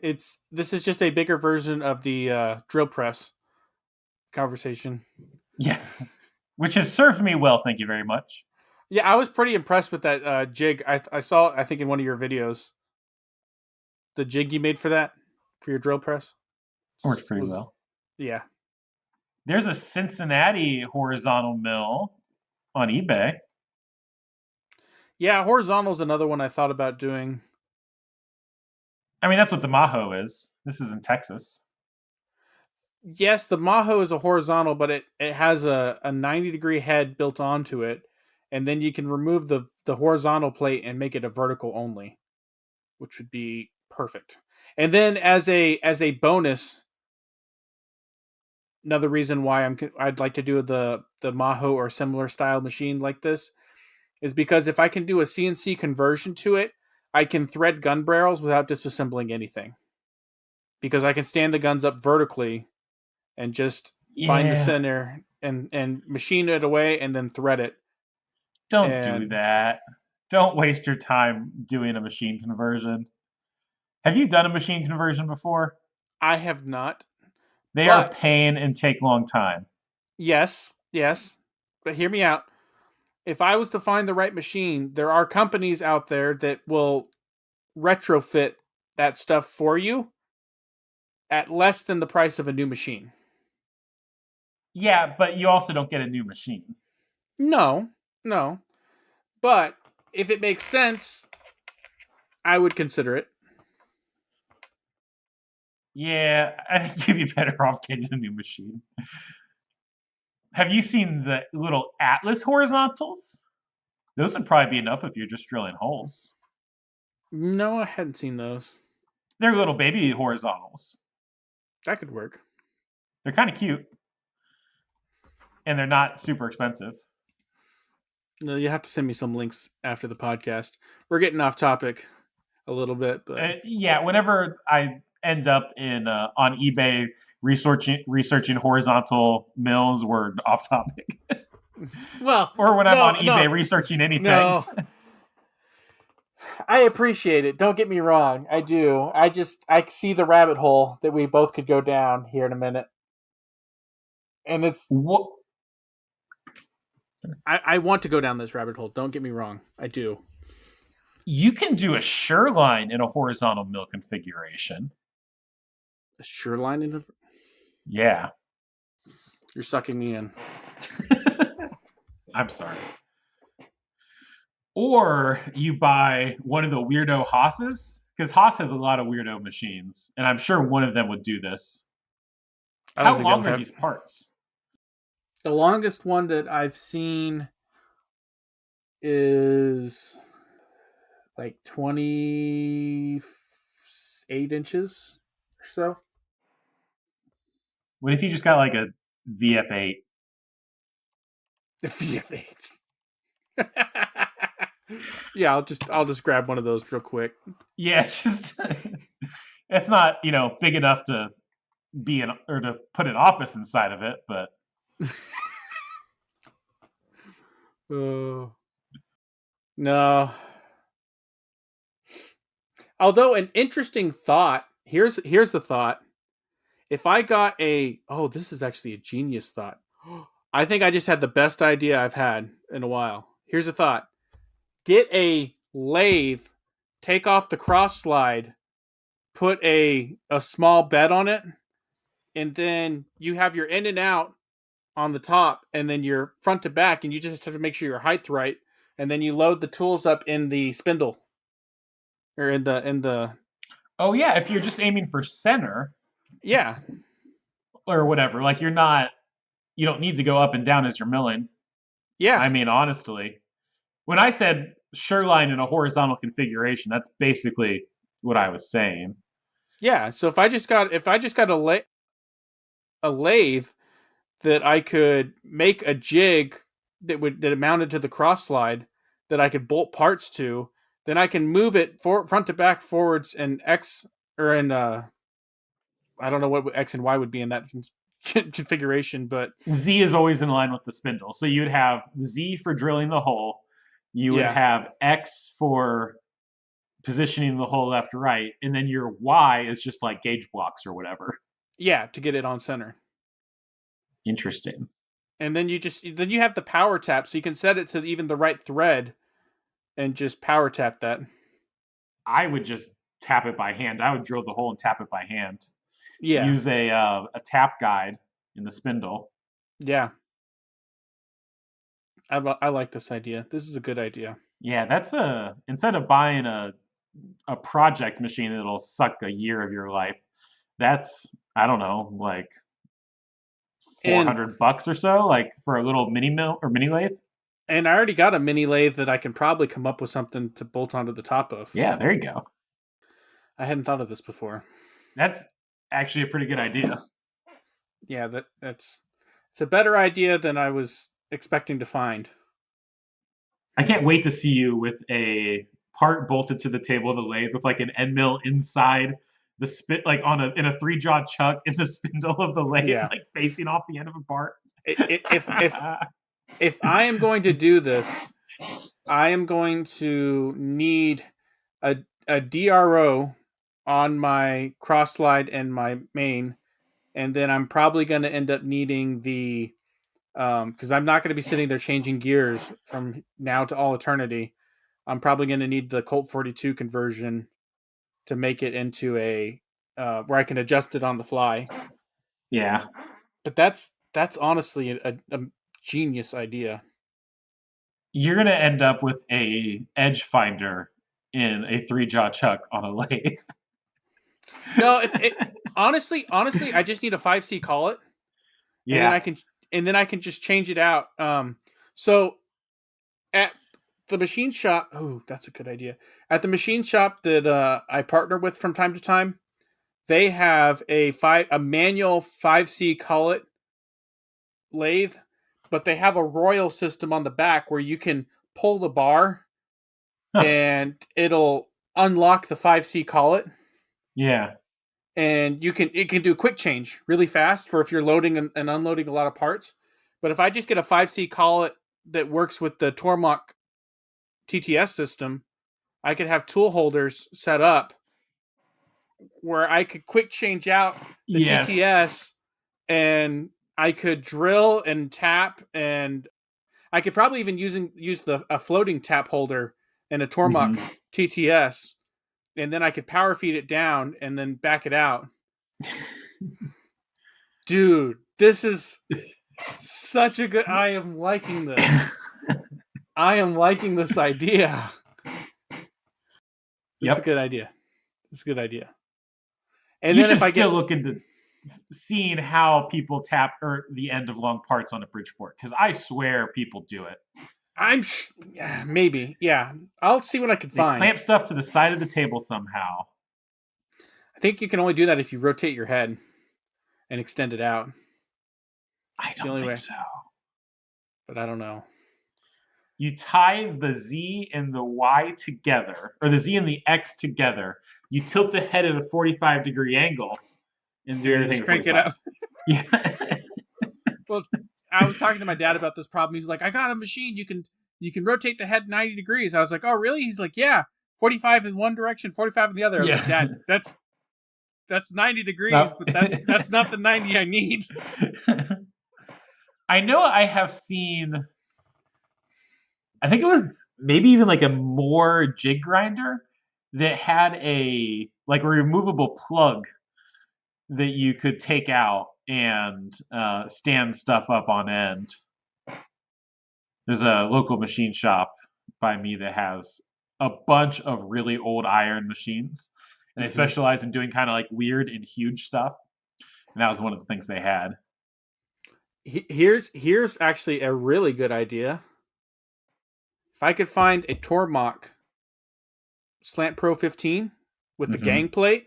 this is just a bigger version of the drill press conversation. yes, which has served me well, thank you very much. Yeah, I was pretty impressed with that jig. I saw, I think, in one of your videos, the jig you made for your drill press Worked pretty was, well. yeah. There's a Cincinnati horizontal mill on eBay. Yeah, horizontal is another one I thought about doing. I mean, that's what the Maho is. This is in Texas. Yes, the Maho is a horizontal, but it has a 90-degree head built onto it, and then you can remove the horizontal plate and make it a vertical only, which would be perfect. And then as a bonus, another reason why I'd like to do the Maho or similar style machine like this is because if I can do a CNC conversion to it, I can thread gun barrels without disassembling anything, because I can stand the guns up vertically and just find the Yeah, center and machine it away and then thread it. don't do And that. Don't waste your time doing a machine conversion. Have you done a machine conversion before? I have not, They are but pain and take long time. yes, yes, but hear me out. If I was to find the right machine, there are companies out there that will retrofit that stuff for you at less than the price of a new machine. Yeah, but you also don't get a new machine. No, no, but if it makes sense, I would consider it. Yeah, I think you'd be better off getting a new machine. Have you seen the little Atlas horizontals? Those would probably be enough if you're just drilling holes. No, I hadn't seen those. They're little baby horizontals. That could work. They're kind of cute, and they're not super expensive. No, you have to send me some links after the podcast. We're getting off topic a little bit, but Yeah, whenever I end up in on eBay researching horizontal mills, we're off topic. well, Or when I'm on no, eBay researching anything. no. I appreciate it. Don't get me wrong. I do. I see the rabbit hole that we both could go down here in a minute, and What I want to go down this rabbit hole. Don't get me wrong. I do. you can do a Shoreline in a horizontal mill configuration. A Shoreline in Yeah. You're sucking me in. I'm sorry. Or you buy one of the weirdo Haas's, because Haas has a lot of weirdo machines, and I'm sure one of them would do this. I don't How think that long would are have. these parts? The longest one that I've seen is like 28 inches or so. What if you just got like a VF8? The VF8. Yeah, I'll just grab one of those real quick. Yeah, it's just it's not big enough to be an or to put an office inside of it, but Oh no. Although an interesting thought. Here's the thought. If I got this is actually a genius thought. I think I just had the best idea I've had in a while. Here's a thought. Get a lathe, take off the cross slide, put a small bed on it, and then you have your in and out on the top, and then your front to back, and you just have to make sure your height's right, and then you load the tools up in the spindle or in the. oh yeah, if you're just aiming for center Yeah, or whatever, like you don't need to go up and down as you're milling. yeah, I mean, honestly, when I said Sureline in a horizontal configuration, that's basically what I was saying. yeah. So if I just got a lathe that I could make a jig that mounted to the cross slide that I could bolt parts to, then I can move it front to back, forwards, and X or in I don't know what X and Y would be in that configuration, but Z is always in line with the spindle. So you'd have Z for drilling the hole, you would yeah, have X for positioning the hole left to right, and then your Y is just like gauge blocks or whatever. yeah, to get it on center. Interesting. And then you have the power tap, so you can set it to even the right thread and just power tap that. I would just tap it by hand. I would drill the hole and tap it by hand. Yeah, Use a tap guide in the spindle. yeah. I like this idea. This is a good idea. Yeah, that's instead of buying a project machine that'll suck a year of your life, that's I don't know, like And $400 or so, like for a little mini mill or mini lathe. and I already got a mini lathe that I can probably come up with something to bolt onto the top of. Yeah, there you go. I hadn't thought of this before. That's actually a pretty good idea. Yeah, that's it's a better idea than I was expecting to find. I can't wait to see you with a part bolted to the table of the lathe with like an end mill inside the spit, like on a in a three jaw chuck in the spindle of the lathe, Yeah. like facing off the end of a part. If I am going to do this, I am going to need a DRO on my cross slide and my main, and then I'm probably going to end up needing the because I'm not going to be sitting there changing gears from now to all eternity. I'm probably going to need the Colt 42 conversion to make it into a where I can adjust it on the fly. Yeah, But that's honestly a genius idea. you're gonna end up with a edge finder in a three jaw chuck on a lathe. No, if it honestly, I just need a 5C collet, and then Yeah, I can just change it out. So at the machine shop, oh, that's a good idea. At the machine shop that I partner with from time to time, they have a manual 5C collet lathe, but they have a Royal system on the back where you can pull the bar huh. and it'll unlock the 5C collet, Yeah, and it can do quick change really fast for if you're loading and unloading a lot of parts. But if I just get a 5C collet that works with the Tormach TTS system, I could have tool holders set up where I could quick change out the yes. TTS, and I could drill and tap, and I could probably even use a floating tap holder and a Tormach Hmm. TTS, and then I could power feed it down and then back it out. Dude, this is such a good. I am liking this. I am liking this idea. This is a Yep. good idea. This is a good idea. And You then should if I still get, look into seeing how people tap or the end of long parts on a Bridgeport because I swear people do it. yeah, maybe, yeah. I'll see what I can They find. clamp stuff to the side of the table somehow. I think you can only do that if you rotate your head and extend it out. I It's the don't only think way. so. But I don't know. You tie the Z and the Y together, or the Z and the X together. You tilt the head at a 45-degree angle and do And you everything just at crank it 45. up. Yeah. Well, I was talking to my dad about this problem. He's like, I got a machine. You can rotate the head 90 degrees. I was like, oh, really? He's like, yeah, 45 in one direction, 45 in the other. I was like, Yeah. Dad, that's 90 degrees, No. but that's not the 90 I need. I know I have seen, I think it was maybe even like a more jig grinder that had a like a removable plug that you could take out and stand stuff up on end. There's a local machine shop by me that has a bunch of really old iron machines, and they Mm-hmm. specialize in doing kind of like weird and huge stuff. And that was one of the things they had. Here's actually a really good idea. If I could find a Tormach Slant Pro 15 with the Mm-hmm. gang plate,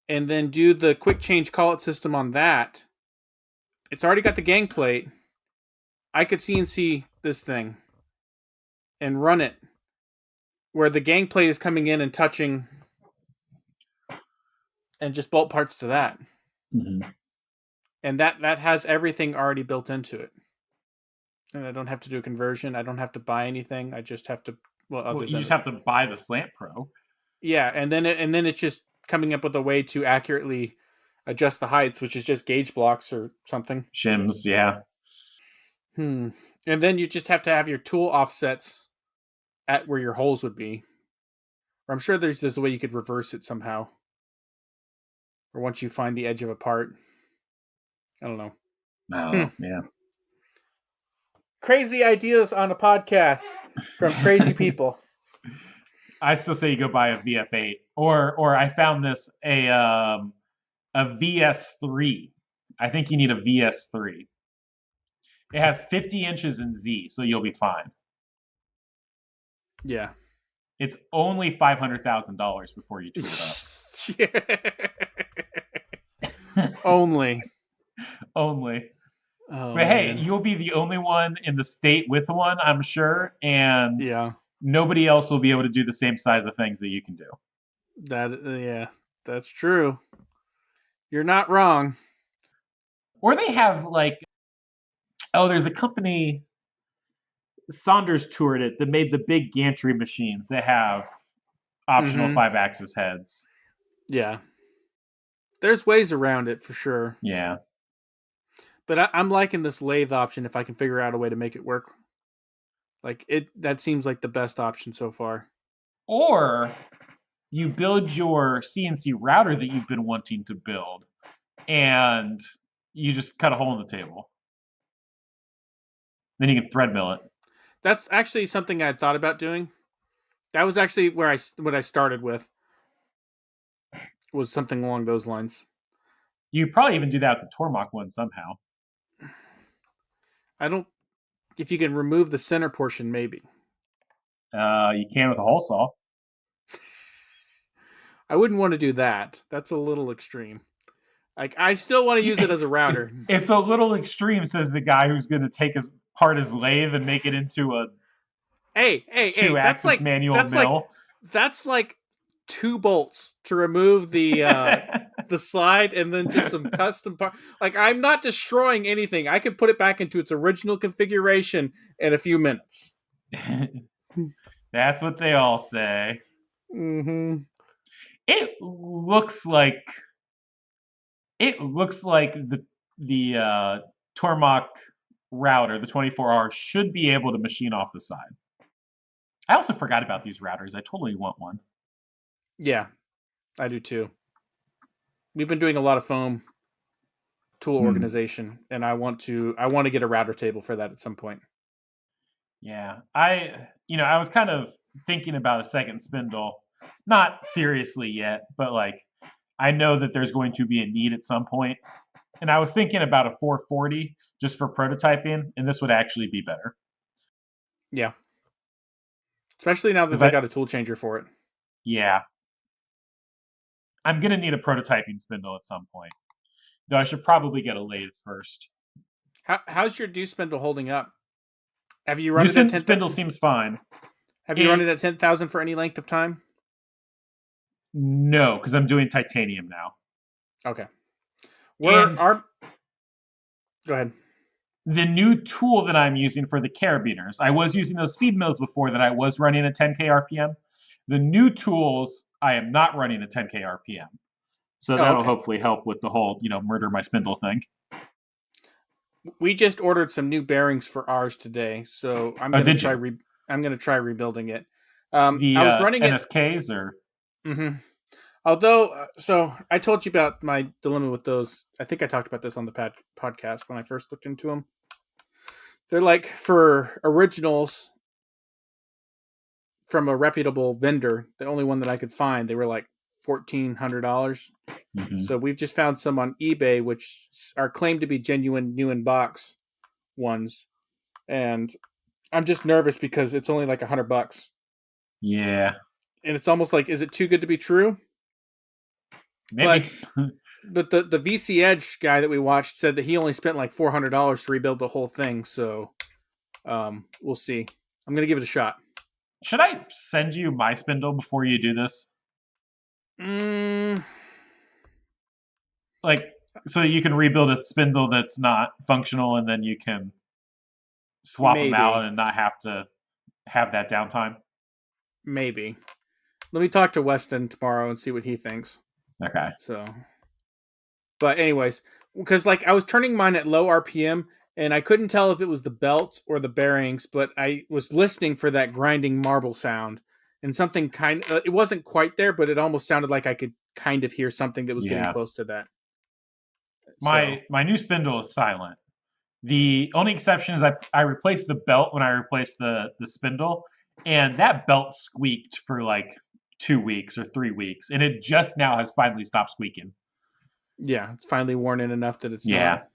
and then do the quick change call it system on that, it's already got the gang plate. I could CNC this thing and run it where the gang plate is coming in and touching, and just bolt parts to that. Mm-hmm. And that has everything already built into it. And I don't have to do a conversion. I don't have to buy anything. I just have to, well, Well, other you than just have to buy the Slant Pro. yeah, and then it's just coming up with a way to accurately adjust the heights, which is just gauge blocks or something. Shims, yeah. And then you just have to have your tool offsets at where your holes would be. Or I'm sure there's a way you could reverse it somehow. Or once you find the edge of a part. I don't know. Yeah. Crazy ideas on a podcast from crazy people. I still say you go buy a VF8, or I found this a VS3. I think you need a VS3. It has 50 inches in Z, so you'll be fine. Yeah. It's only $500,000 before you tweet it up. Only. Only. Oh, But hey, man. you'll be the only one in the state with one, I'm sure, and Yeah. nobody else will be able to do the same size of things that you can do. Yeah, that's true. You're not wrong. Or they have like, oh, there's a company, Saunders toured it, that made the big gantry machines that have optional Mm-hmm. 5-axis heads. Yeah. There's ways around it for sure. Yeah. But I'm liking this lathe option if I can figure out a way to make it work. Like that seems like the best option so far. Or you build your CNC router that you've been wanting to build, and you just cut a hole in the table. Then you can thread mill it. That's actually something I thought about doing. That was actually what I started with. Was something along those lines. You probably even do that with the Tormach one somehow. I don't. If you can remove the center portion, maybe. You can with a hole saw. I wouldn't want to do that. That's a little extreme. Like I still want to use it as a router. It's a little extreme, says the guy who's going to take his lathe and make it into a Hey, two-axis manual mill. That's like 2 bolts to remove the slide, and then just some custom part. Like I'm not destroying anything. I could put it back into its original configuration in a few minutes. That's what they all say. Mm-hmm. It looks like the Tormach router, the 24R, should be able to machine off the side. I also forgot about these routers. I totally want one. Yeah, I do too. We've been doing a lot of foam tool organization, and I want to get a router table for that at some point. Yeah. I was kind of thinking about a second spindle. Not seriously yet, but like I know that there's going to be a need at some point. And I was thinking about a 440 just for prototyping, and this would actually be better. Yeah. Especially now that Because they got a tool changer for it. yeah, I'm going to need a prototyping spindle at some point. Though I should probably get a lathe first. How's your deuce spindle holding up? Have you run New it at 10? spindle seems fine. Have you run it at 10,000 for any length of time? No, because I'm doing titanium now. Okay. And Go ahead. the new tool that I'm using for the carabiners, I was using those feed mills before that I was running at 10k RPM. The new tools, I am not running at 10k RPM. So that'll hopefully help with the whole, murder my spindle thing. We just ordered some new bearings for ours today, so I'm gonna try. I'm gonna try rebuilding it. I was running NSKs or. Mm-hmm. Although, so I told you about my dilemma with those. I think I talked about this on the podcast when I first looked into them. They're like, for originals from a reputable vendor, the only one that I could find, they were like $1,400. Mm-hmm. So we've just found some on eBay, which are claimed to be genuine new in box ones. And I'm just nervous because it's only like $100. Yeah. And it's almost like, is it too good to be true? Maybe. But the VC Edge guy that we watched said that he only spent like $400 to rebuild the whole thing. So we'll see. I'm going to give it a shot. Should I send you my spindle before you do this? Like, so you can rebuild a spindle that's not functional, and then you can swap them out and not have to have that downtime? Maybe. Let me talk to Weston tomorrow and see what he thinks. Okay. So, but anyways, because like I was turning mine at low RPM and I couldn't tell if it was the belt or the bearings, but I was listening for that grinding marble sound and something it wasn't quite there, but it almost sounded like I could kind of hear something that was getting close to that. My new spindle is silent. The only exception is I replaced the belt when I replaced the spindle, and that belt squeaked for like 2 weeks or 3 weeks, and it just now has finally stopped squeaking. Yeah, it's finally worn in enough that it's not.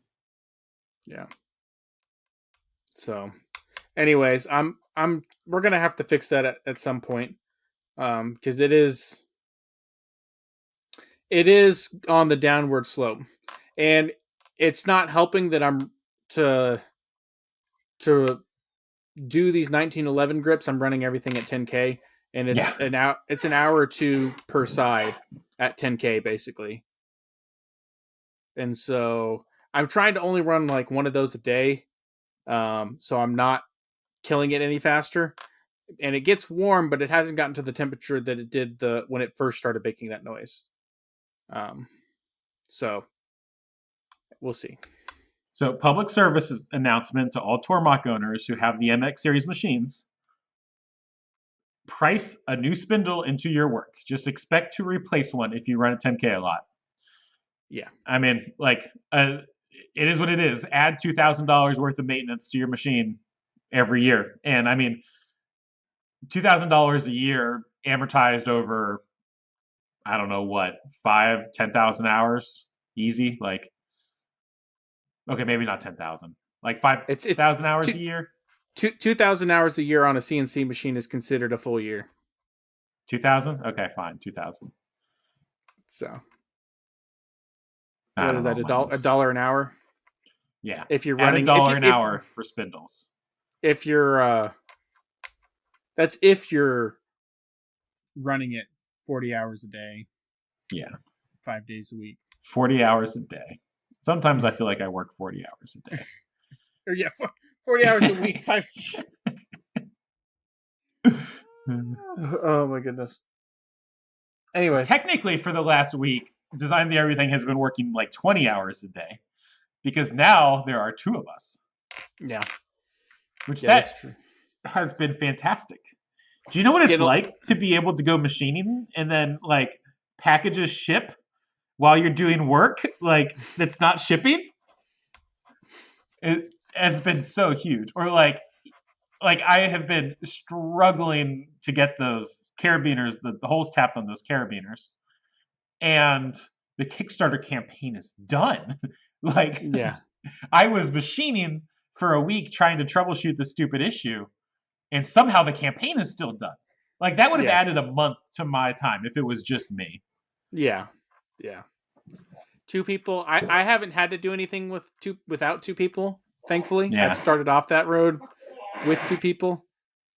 Yeah. So, anyways, we're gonna have to fix that at some point, because it is on the downward slope, and it's not helping that I'm to do these 1911 grips. I'm running everything at 10K, and it's an hour or two per side at 10K basically. And so I'm trying to only run like one of those a day, so I'm not killing it any faster. And it gets warm, but it hasn't gotten to the temperature that it did when it first started making that noise. So we'll see. So, public service announcement to all Tormach owners who have the MX series machines: price a new spindle into your work. Just expect to replace one if you run a 10K a lot. Yeah. I mean, like, it is what it is. Add $2,000 worth of maintenance to your machine every year. And I mean, $2,000 a year amortized over, I don't know what, 10,000 hours, easy. Like, okay, maybe not 10,000, like 5,000 hours a year. 2,000 hours a year on a CNC machine is considered a full year. 2,000? Okay, fine, 2,000. So, what is that? $1 an hour? Yeah. If you're running $1 an hour for spindles. If you're that's if you're running it 40 hours a day. Yeah. 5 days a week. 40 hours a day. Sometimes I feel like I work 40 hours a day. Or 40 hours a week. 5. Oh my goodness. Anyways, technically for the last week, Design the Everything has been working like 20 hours a day, because now there are 2 of us. Yeah. Which that has been fantastic. Do you know what it's like to be able to go machining and then like packages ship while you're doing work like that's not shipping? It has been so huge. Or like like I have been struggling to get those carabiners, the holes tapped on those carabiners, and the Kickstarter campaign is done. Like Yeah. I was machining for a week trying to troubleshoot the stupid issue, and somehow the campaign is still done. Like that would have Yeah. added a month to my time if it was just me. Yeah. Yeah. Two people. I haven't had to do anything without two people. Thankfully, I've Yeah, started off that road with two people,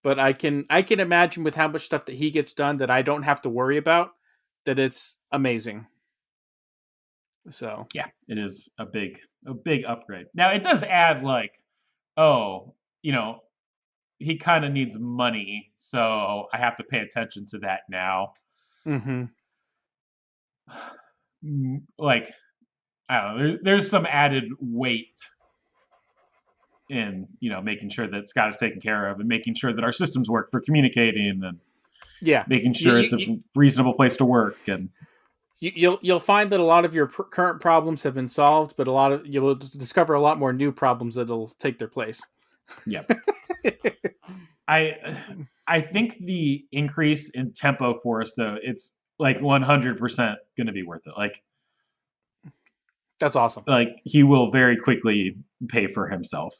but I can imagine with how much stuff that he gets done that I don't have to worry about, that it's amazing. So yeah, it is a big upgrade. Now it does add like, oh, you know, he kind of needs money, so I have to pay attention to that now. hmm Like I don't know, there's some added weight in making sure that Scott is taken care of and making sure that our systems work for communicating and yeah, making you, sure you, it's a you, reasonable place to work and you'll find that a lot of your current problems have been solved, but you'll discover a lot more new problems that'll take their place. yeah. I I think the increase in tempo for us though, it's like 100% going to be worth it. That's awesome. Like he will very quickly pay for himself.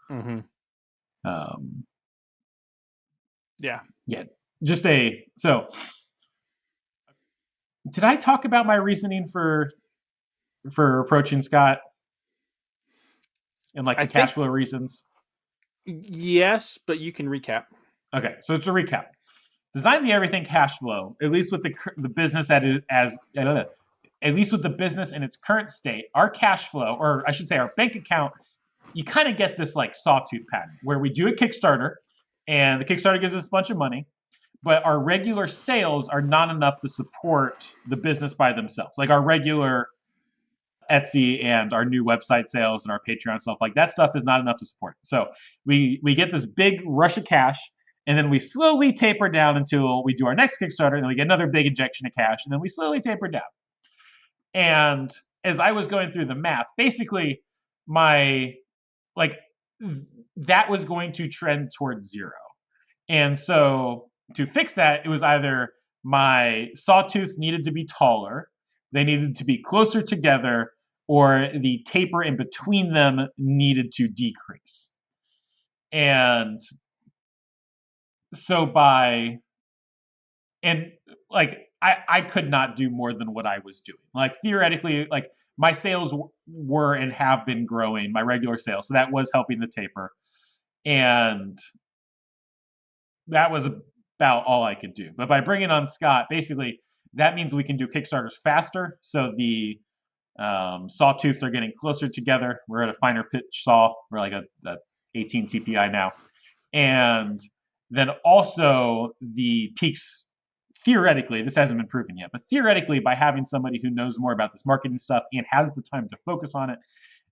hmm Um, Yeah, yeah, just a so. Did I talk about my reasoning for approaching Scott and like I the cash think flow reasons? yes, but you can recap. Okay, so it's a recap. Design the everything cash flow, at least with the business at least with the business in its current state. Our cash flow, or I should say, our bank account, you kind of get this like sawtooth pattern where we do a Kickstarter, and the Kickstarter gives us a bunch of money, but our regular sales are not enough to support the business by themselves. Like our regular Etsy and our new website sales and our Patreon stuff, like that stuff is not enough to support. So we get this big rush of cash, and then we slowly taper down until we do our next Kickstarter, and then we get another big injection of cash, and then we slowly taper down. And as I was going through the math, basically my like that was going to trend towards zero. And so to fix that, it was either my sawtooths needed to be taller, they needed to be closer together, or the taper in between them needed to decrease. And so by and like I could not do more than what I was doing. Like theoretically, like my sales were and have been growing, my regular sales, so that was helping the taper, and that was about all I could do. But by bringing on Scott, basically that means we can do Kickstarters faster. So the sawtooths are getting closer together. We're at a finer pitch saw. We're like a 18 TPI now, and then also the peaks. Theoretically, this hasn't been proven yet, but theoretically, by having somebody who knows more about this marketing stuff and has the time to focus on it,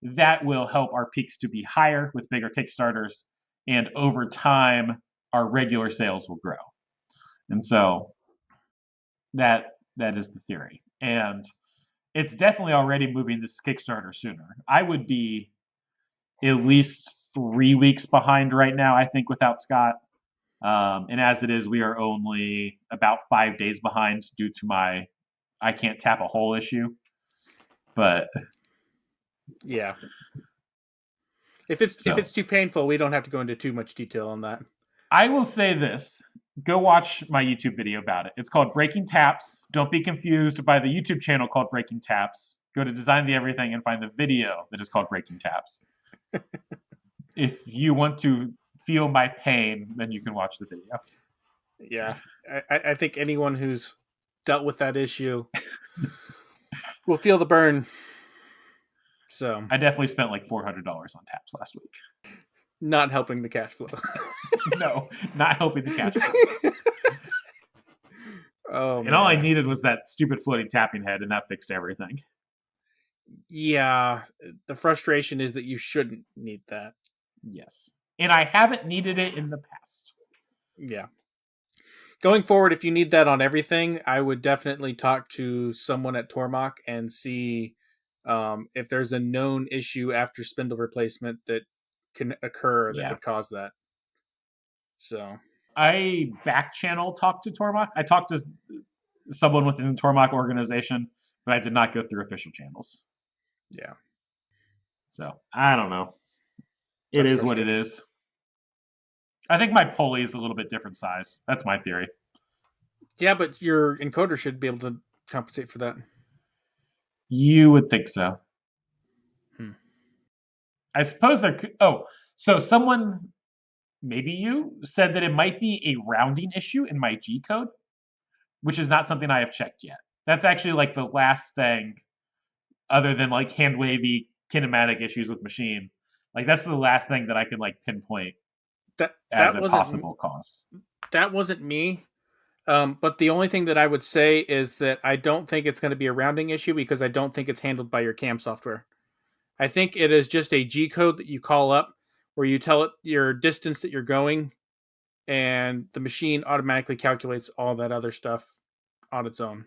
that will help our peaks to be higher with bigger Kickstarters. And over time, our regular sales will grow. And so that is the theory. And it's definitely already moving this Kickstarter sooner. I would be at least 3 weeks behind right now, I think, without Scott. And as it is, we are only about 5 days behind due to my I can't tap a hole issue. But Yeah. If it's so too painful, we don't have to go into too much detail on that. I will say this. Go watch my YouTube video about it. It's called Breaking Taps. Don't be confused by the YouTube channel called Breaking Taps. Go to Design the Everything and find the video that is called Breaking Taps. If you want to feel my pain, then you can watch the video. Yeah, I think anyone who's dealt with that issue will feel the burn. So, I definitely spent like $400 on taps last week. not helping the cash flow. No, not helping the cash flow. Oh And all I man. needed was that stupid floating tapping head, and that fixed everything. Yeah, the frustration is that you shouldn't need that. Yes. And I haven't needed it in the past. Yeah. Going forward, if you need that on everything, I would definitely talk to someone at Tormach and see if there's a known issue after spindle replacement that can occur that Yeah. would cause that. So I back channel talked to Tormach. I talked to someone within the Tormach organization, but I did not go through official channels. yeah, So I don't know. It that's is what it frustrating. is. I think my pulley is a little bit different size. That's my theory. Yeah, but your encoder should be able to compensate for that. You would think so. Hmm. I suppose there could. Oh, so someone, maybe you, said that it might be a rounding issue in my G code, which is not something I have checked yet. That's actually like the last thing, other than like hand wavy kinematic issues with machine. Like that's the last thing that I can like pinpoint That as that a wasn't possible cause. that wasn't me. But the only thing that I would say is that I don't think it's going to be a rounding issue because I don't think it's handled by your CAM software. I think it is just a G code that you call up where you tell it your distance that you're going, and the machine automatically calculates all that other stuff on its own.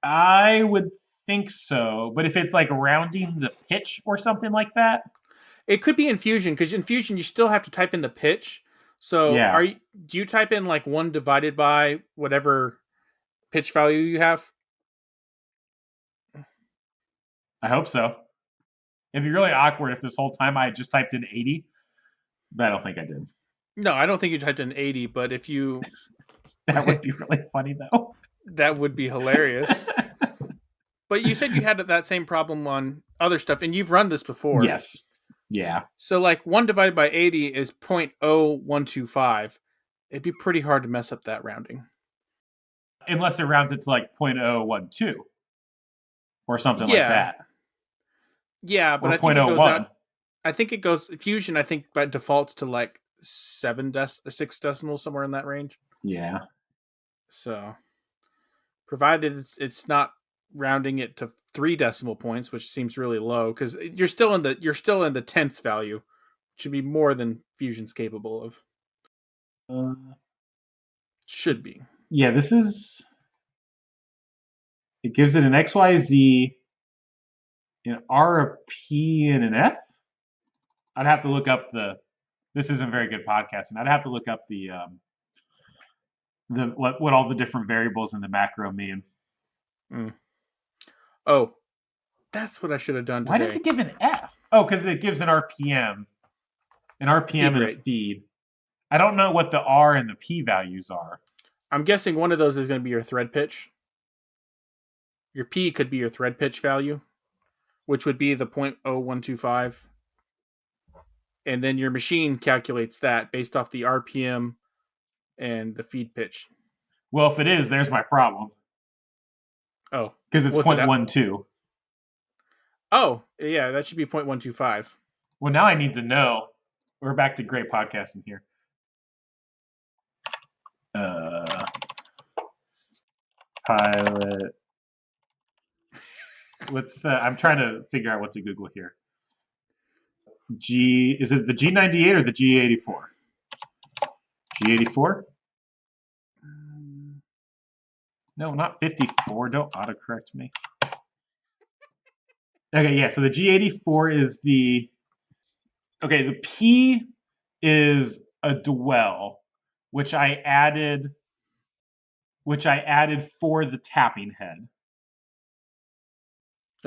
I would think so, but if it's like rounding the pitch or something like that, It could be in Fusion because in Fusion you still have to type in the pitch. So yeah, do you type in like 1 divided by whatever pitch value you have? I hope so. It'd be really awkward if this whole time I just typed in 80, but I don't think I did. No, I don't think you typed in 80, but if you That would be really funny though. that would be hilarious. But you said you had that same problem on other stuff, and you've run this before. Yes. Yeah. So, like 1 divided by 80 is 0.0125. It'd be pretty hard to mess up that rounding. Unless it rounds it to like 0.012 or something like Yeah. that. Yeah, but Or I zero think point it zero goes 0.01. out. I think it goes Fusion. I think by defaults to like 6 decimals, somewhere in that range. Yeah. So, provided it's not rounding it to 3 decimal points, which seems really low because you're still in the tenths value, which should be more than Fusion's capable of. Uh, Should be. yeah, this is. It gives it an XYZ, an R, a P, and an F. I'd have to look up the. This isn't very good podcasting. I'd have to look up the what all the different variables in the macro mean. Mm. Oh, that's what I should have done Why does today. it give an F? Oh, because it gives an RPM, Feed and a rate. feed. I don't know what the R and the P values are. I'm guessing one of those is going to be your thread pitch. Your P could be your thread pitch value, which would be the 0.0125. And then your machine calculates that based off the RPM and the feed pitch. Well, if it is, there's my problem. Oh, Because it's what's it at? 0.12. Oh, yeah, that should be 0.125. Well, now I need to know. We're back to great podcasting here. Uh, pilot. I'm trying to figure out what to Google here. Is it the G98 or the G84? G84? No, not 54. Don't autocorrect me. Okay, yeah. So the G84 is the. Okay, the P is a dwell, which I added for the tapping head.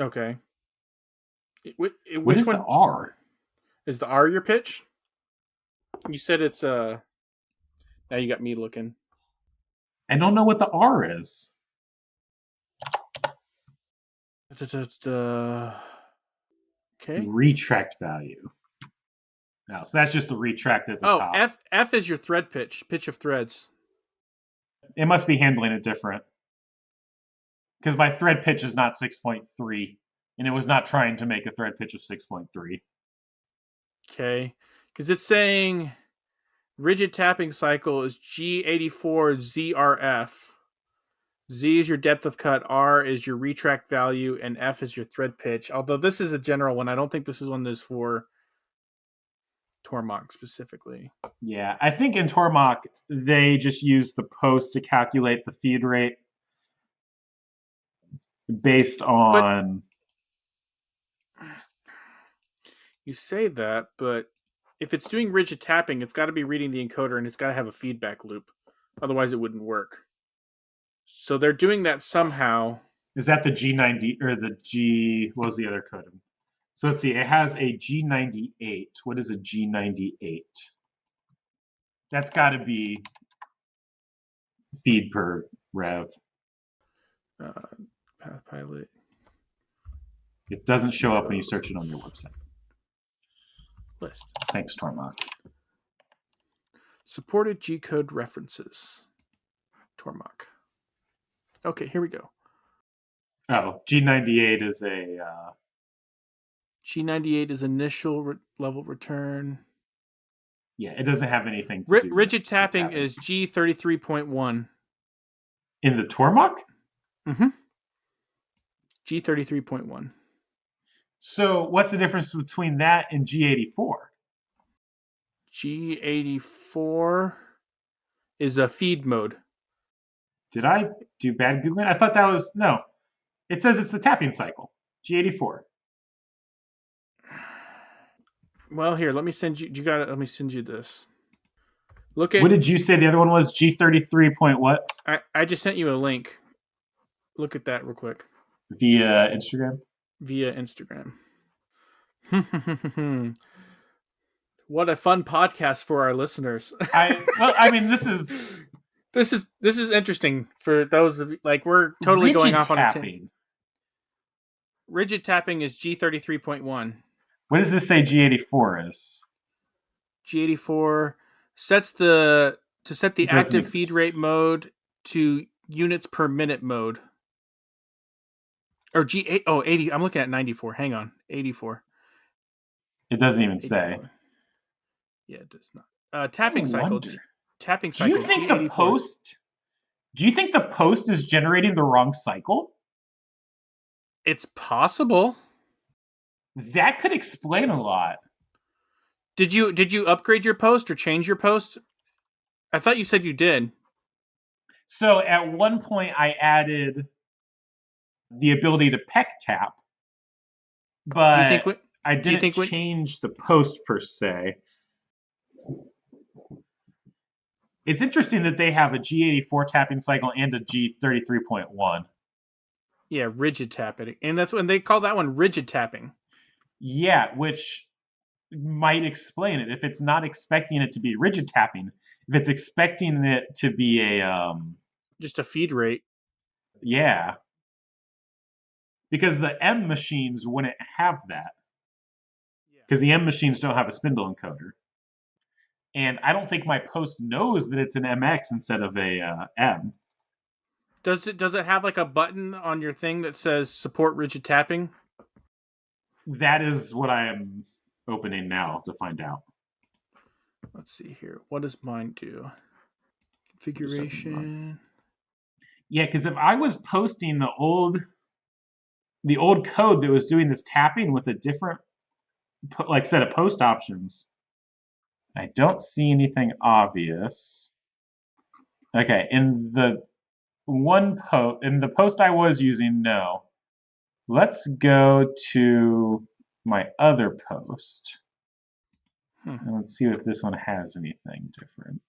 Okay. What Which is the one R? is the R your pitch? You said it's now you got me looking. I don't know what the R is. Okay. Retract value. No, so that's just the retract at the Oh, top. F is your thread pitch of threads. It must be handling it different. Because my thread pitch is not 6.3, and it was not trying to make a thread pitch of 6.3. Okay. Because it's saying rigid tapping cycle is G84 ZRF. Z is your depth of cut, R is your retract value, and F is your thread pitch. Although this is a general one, I don't think this is one that's for Tormach specifically. Yeah, I think in Tormach, they just use the post to calculate the feed rate based on. You say that, but if it's doing rigid tapping, it's got to be reading the encoder and it's got to have a feedback loop. Otherwise, it wouldn't work. So they're doing that somehow. Is that the G90 or the G? What was the other code? So let's see. It has a G98. What is a G98? That's got to be feed per rev. Path pilot. It doesn't show up when you search it on your website. List. Thanks, Tormach. Supported G-code references. Tormach. Okay, here we go. Oh, G98 is a... G98 is initial level return. Yeah, it doesn't have anything to do rigid tapping is G33.1. In the Tormach? Mm-hmm. G33.1. So what's the difference between that and G84? G84 is a feed mode. Did I do bad Googling? I thought that was... No. It says it's the tapping cycle. G84. Well, here, let me send you... You got it. Let me send you this. Look at... What did you say the other one was? G33 point what? I just sent you a link. Look at that real quick. Via Instagram? Via Instagram. What a fun podcast for our listeners. This is interesting for those of you, like, we're totally rigid going off tapping. On a team. Rigid tapping is G33.1. What does this say G84 is? G84 set the active feed rate mode to units per minute mode. Or G8 80. I'm looking at 94. Hang on. 84. It doesn't even 84. Say. Yeah, it does not. Tapping cycle. Tapping cycle. Do you think G84. Do you think the post is generating the wrong cycle? It's possible. That could explain a lot. Did you upgrade your post or change your post? I thought you said you did. So at one point I added the ability to peck tap, but I didn't change the post per se. It's interesting that they have a G84 tapping cycle and a G33.1. Yeah, rigid tapping. And that's when they call that one rigid tapping. Yeah, which might explain it. If it's not expecting it to be rigid tapping, if it's expecting it to be a... just a feed rate. Yeah. Because the M machines wouldn't have that. Because the M machines don't have a spindle encoder. And I don't think my post knows that it's an MX instead of a M. Does it have like a button on your thing that says support rigid tapping? That is what I am opening now to find out. Let's see here. What does mine do? Configuration. Yeah, because if I was posting the old code that was doing this tapping with a different set of post options, I don't see anything obvious. Okay, in the post I was using, no. Let's go to my other post. And let's see if this one has anything different.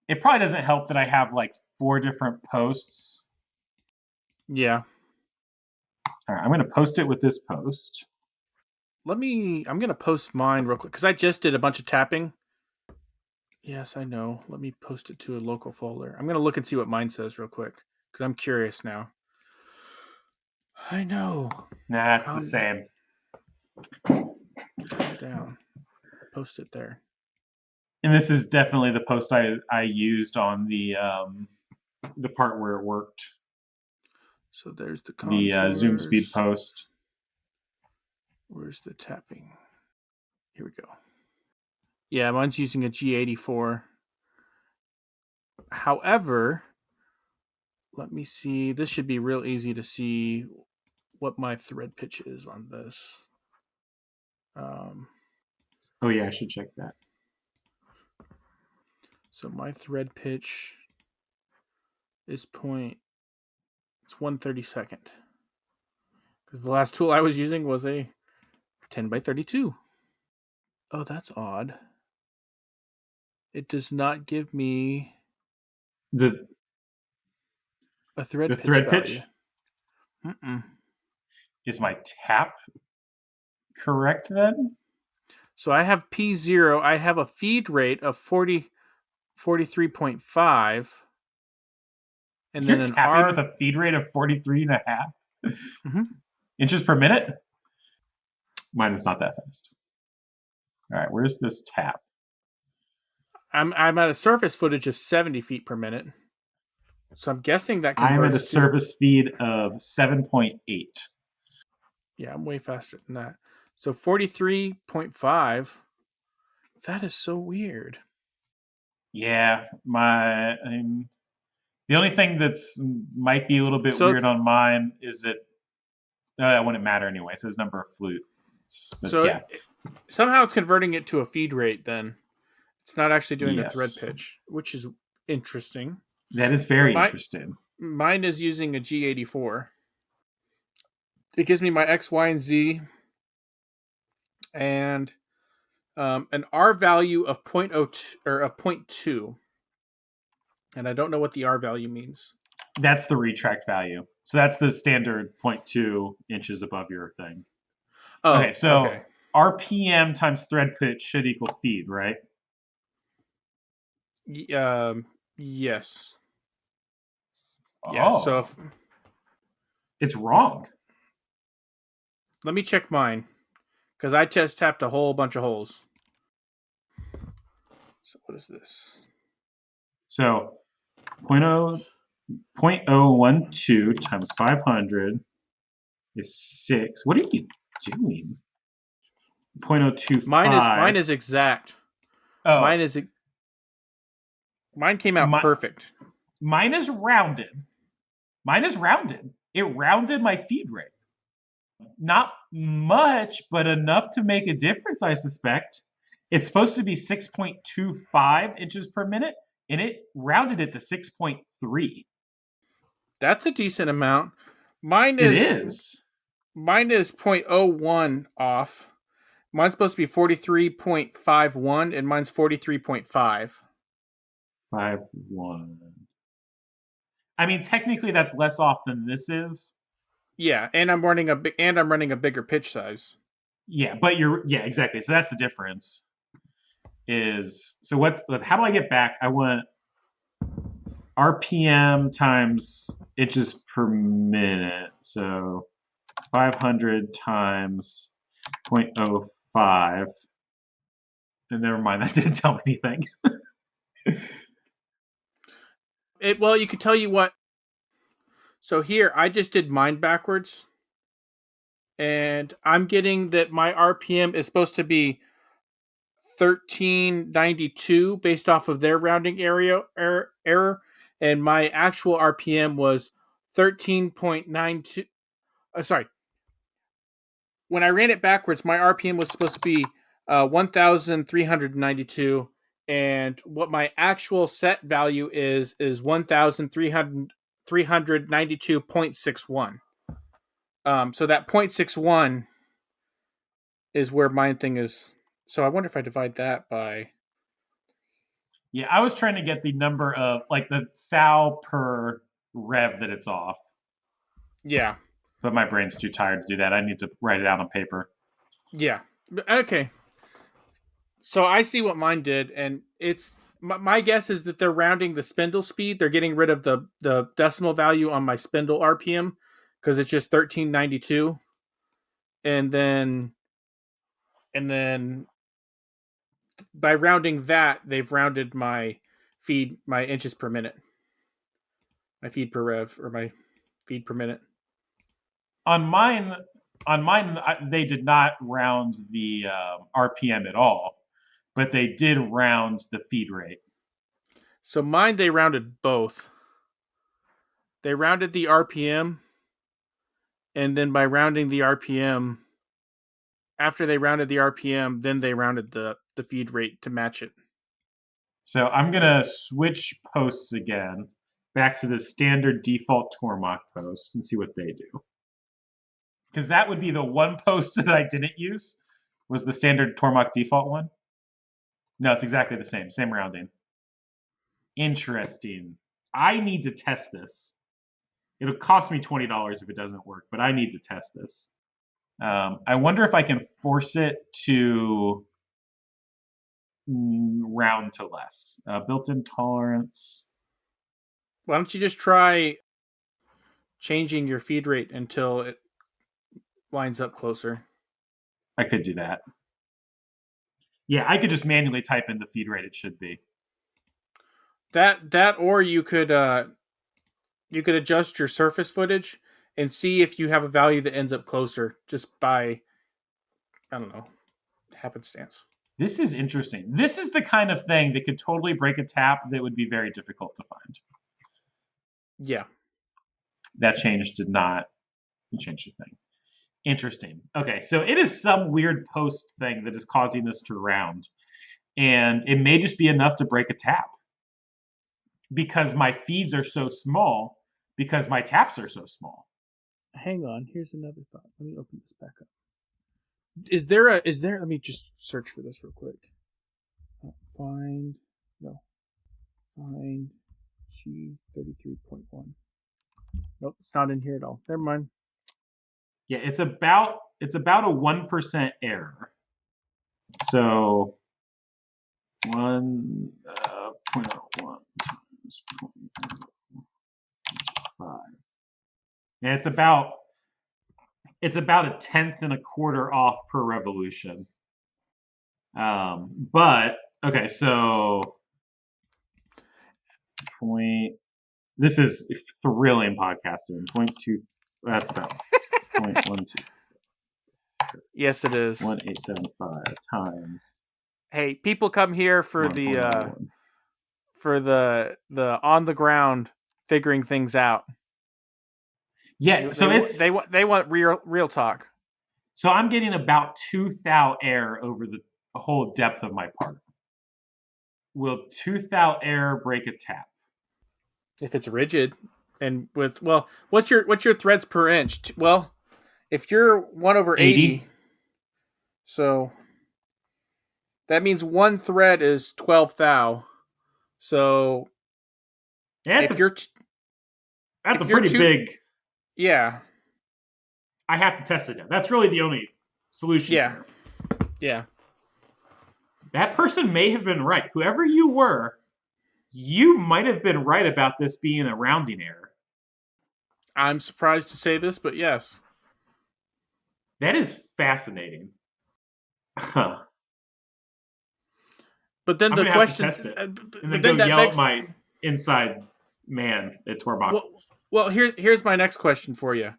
It probably doesn't help that I have like 4 different posts. Yeah. All right, I'm going to post it with this post. I'm going to post mine real quick because I just did a bunch of tapping. Yes, I know. Let me post it to a local folder. I'm going to look and see what mine says real quick because I'm curious now. I know. Nah, it's the same. Calm down. Post it there. And this is definitely the post I used on the part where it worked. So there's the contours. The zoom speed post. Where's the tapping? Here we go. Yeah, mine's using a G84. However, let me see. This should be real easy to see what my thread pitch is on this. Oh yeah, I should check that. So my thread pitch is it's 1/32. Because the last tool I was using was a 10 by 32. Oh, that's odd. It does not give me The a thread pitch thread value. pitch? Mm-mm. Is my tap correct then? So I have P0. I have a feed rate of 43.5. And then You're an tapping with R. a feed rate of 43 and a half Mm-hmm. inches per minute? Mine is not that fast. All right, where's this tap? I'm at a surface footage of 70 feet per minute. So I'm guessing that I'm at a converts to. surface speed of 7.8. Yeah, I'm way faster than that. So 43.5. That is so weird. Yeah, the only thing that's might be a little bit So weird on mine is that that wouldn't matter anyway. It says number of flutes, but so yeah, it, somehow it's converting it to a feed rate then. It's not actually doing a thread yes, pitch, which is interesting. that is But very interesting. mine is using a G84. It gives me my X, Y, and Z, and an R value of 0.02 or of 0.2, and I don't know what the R value means. That's the retract value. So that's the standard 0.2 inches above your thing. Okay, Oh, so okay. RPM times thread pitch should equal feed, right? Yes. Yeah. So Oh, if it's wrong. let me check mine because I just tapped a whole bunch of holes. So what is this? So 0.012 times 500 is 6. What are you doing? Mine 0.025. is exact. Oh, Mine is mine came out my, perfect. mine is rounded. Mine is rounded. It rounded my feed rate. Not much, but enough to make a difference, I suspect. It's supposed to be 6.25 inches per minute, and it rounded it to 6.3. That's a decent amount. Mine It is is. mine is 0.01 off. Mine's supposed to be 43.51 and mine's 43.5. 5.1. I mean, technically, that's less off than this is. Yeah, and I'm running a bigger pitch size. Yeah, but yeah, exactly. So that's the difference. How do I get back? I want RPM times inches per minute. So 500 times 0.05. And never mind, that didn't tell me anything. Well, you can tell you what. So here, I just did mine backwards, and I'm getting that my RPM is supposed to be 1392 based off of their rounding error, and my actual RPM was 13.92. Sorry, when I ran it backwards, my RPM was supposed to be 1,392, and what my actual set value is 1,392.61. So that 0.61 is where my thing is. So I wonder if I divide that by. Yeah, I was trying to get the number of, like, the thou per rev that it's off. Yeah. But my brain's too tired to do that. I need to write it out on paper. Yeah. Okay. So I see what mine did, and it's my guess is that they're rounding the spindle speed. They're getting rid of the decimal value on my spindle RPM because it's just 1392, and then by rounding that, they've rounded my inches per minute, my feed per rev, or my feed per minute. On mine, they did not round the RPM at all, but they did round the feed rate. So mine, they rounded both. They rounded the RPM, and then by rounding the RPM, after they rounded the RPM, then they rounded the feed rate to match it. So I'm gonna switch posts again back to the standard default Tormach post and see what they do. Because that would be the one post that I didn't use Was the standard Tormach default one? No, it's exactly the same rounding. Interesting. I need to test this. It'll cost me $20 if it doesn't work, but I need to test this. I wonder if I can force it to round to less. Built-in tolerance. Why don't you just try changing your feed rate until it lines up closer? I could do that. Yeah, I could just manually type in the feed rate it should be. That or you could adjust your surface footage and see if you have a value that ends up closer just by, I don't know, happenstance. This is interesting. This is the kind of thing that could totally break a tap that would be very difficult to find. Yeah. That change did not change the thing. Interesting. Okay, so it is some weird post thing that is causing this to round. And it may just be enough to break a tap. Because my feeds are so small, because my taps are so small. Hang on, here's another thought. Let me open this back up. Is there let me just search for this real quick. Find G33.1. Nope, it's not in here at all. Never mind. Yeah, it's about a 1% error. So 1.01 times 0.05. And it's about a tenth and a quarter off per revolution. But okay, so this is thrilling podcasting. 0.2. That's about 0.12. Yes, it is. 1875 times. Hey, people come here for the on the ground figuring things out. Yeah, so they want real talk. So I'm getting about 2 thou air over the whole depth of my part. Will 2 thou air break a tap? If it's rigid and with what's your threads per inch? Well, if you're 1/80, so that means one thread is 12 thou. So that's a pretty big. Yeah. I have to test it now. That's really the only solution here. Yeah. That person may have been right. Whoever you were, you might have been right about this being a rounding error. I'm surprised to say this, but yes. That is fascinating. Huh. But then the question, have to test it, and then go yell at my inside man at Tormach. Well, here's my next question for you.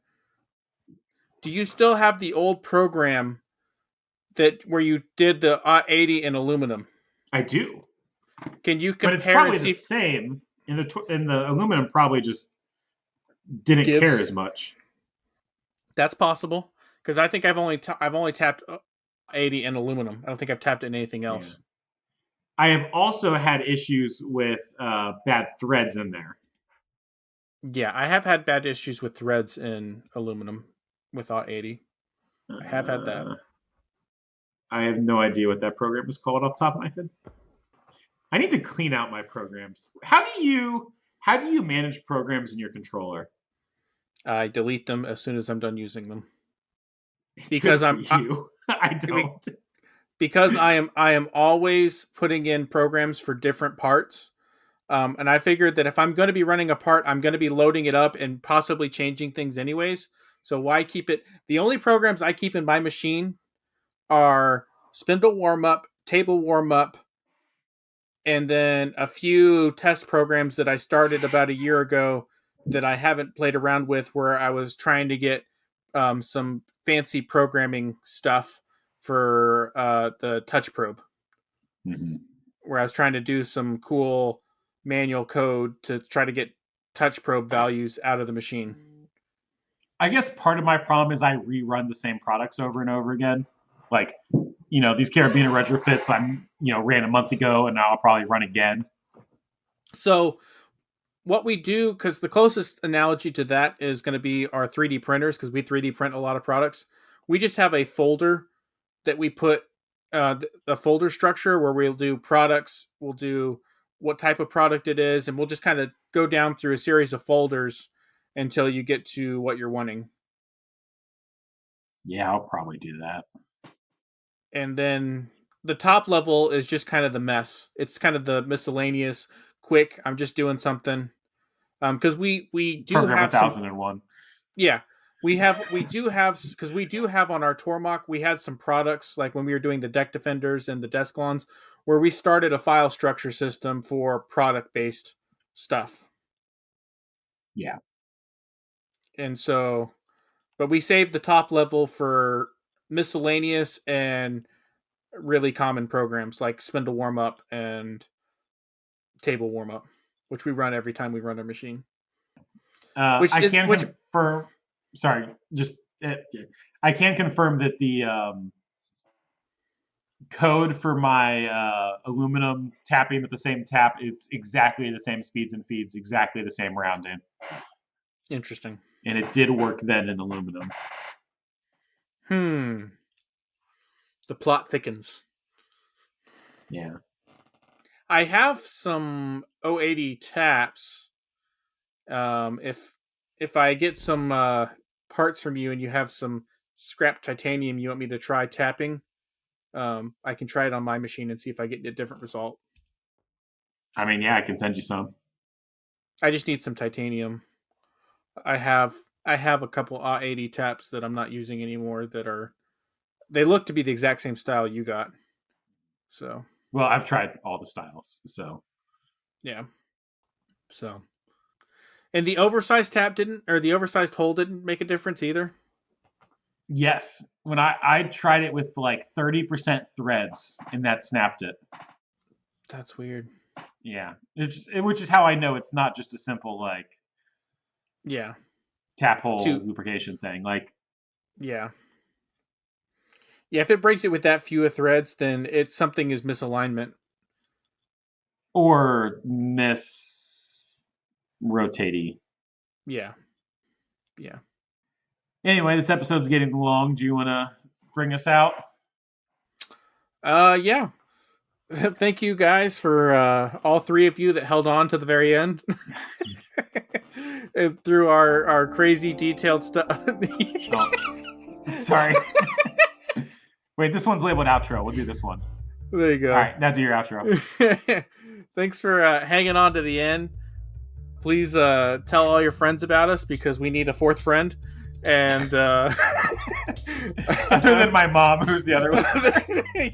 Do you still have the old program where you did the 80 in aluminum? I do. Can you compare? But it's probably the same. In the aluminum, probably just didn't care as much. That's possible because I think I've only tapped 80 in aluminum. I don't think I've tapped it in anything else. Yeah. I have also had issues with bad threads in there. Yeah, I have had bad issues with threads in aluminum with 80. I have had that. I have no idea what that program is called off the top of my head. I need to clean out my programs. How do you manage programs in your controller? I delete them as soon as I'm done using them. Because I don't. Because I am always putting in programs for different parts. And I figured that if I'm going to be running a part, I'm going to be loading it up and possibly changing things anyways. So why keep it? The only programs I keep in my machine are spindle warm-up, table warm-up, and then a few test programs that I started about a year ago that I haven't played around with, where I was trying to get some fancy programming stuff for the touch probe. Mm-hmm. Where I was trying to do some cool manual code to try to get touch probe values out of the machine. I guess part of my problem is I rerun the same products over and over again. Like, these carabiner retrofits ran a month ago, and now I'll probably run again. So what we do, because the closest analogy to that is going to be our 3D printers, because we 3D print a lot of products. We just have a folder that we put a folder structure where we'll do products, we'll do what type of product it is, and we'll just kind of go down through a series of folders until you get to what you're wanting. Yeah, I'll probably do that. And then the top level is just kind of the mess. It's kind of the miscellaneous, quick. I'm just doing something. Because we do Program have 1001. Yeah, we do have because we do have on our Tormach, we had some products like when we were doing the deck defenders and the Desklons, where we started a file structure system for product based stuff. Yeah. And so, but we saved the top level for miscellaneous and really common programs like Spindle Warmup and Table Warmup, which we run every time we run our machine. I can confirm. Sorry, I can confirm that the code for my aluminum tapping with the same tap is exactly the same speeds and feeds, exactly the same rounding. Interesting. And it did work then in aluminum. The plot thickens. Yeah. I have some 080 taps. If I get some parts from you and you have some scrap titanium you want me to try tapping, I can try it on my machine and see if I get a different result. I mean, yeah, I can send you some. I just need some titanium. I have a couple A80 taps that I'm not using anymore they look to be the exact same style you got. So, well, I've tried all the styles, so yeah. So, and the oversized tap the oversized hole didn't make a difference either. Yes, when I tried it with like 30% threads, and that snapped it. That's weird. Yeah, which is how I know it's not just a simple tap hole lubrication thing. Yeah, if it breaks it with that few threads, then something is misalignment or rotatey. Yeah. Anyway, this episode's getting long. Do you want to bring us out? Yeah. Thank you guys for all three of you that held on to the very end. And through our crazy detailed stuff. Oh, sorry. Wait, this one's labeled outro. We'll do this one. There you go. All right, now do your outro. Thanks for hanging on to the end. Please tell all your friends about us because we need a fourth friend. And other than my mom, who's the other one?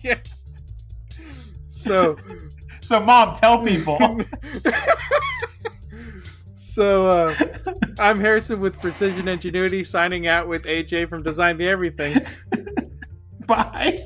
Yeah. So Mom, tell people. So I'm Harrison with Precision Ingenuity, signing out with AJ from Design the Everything. Bye.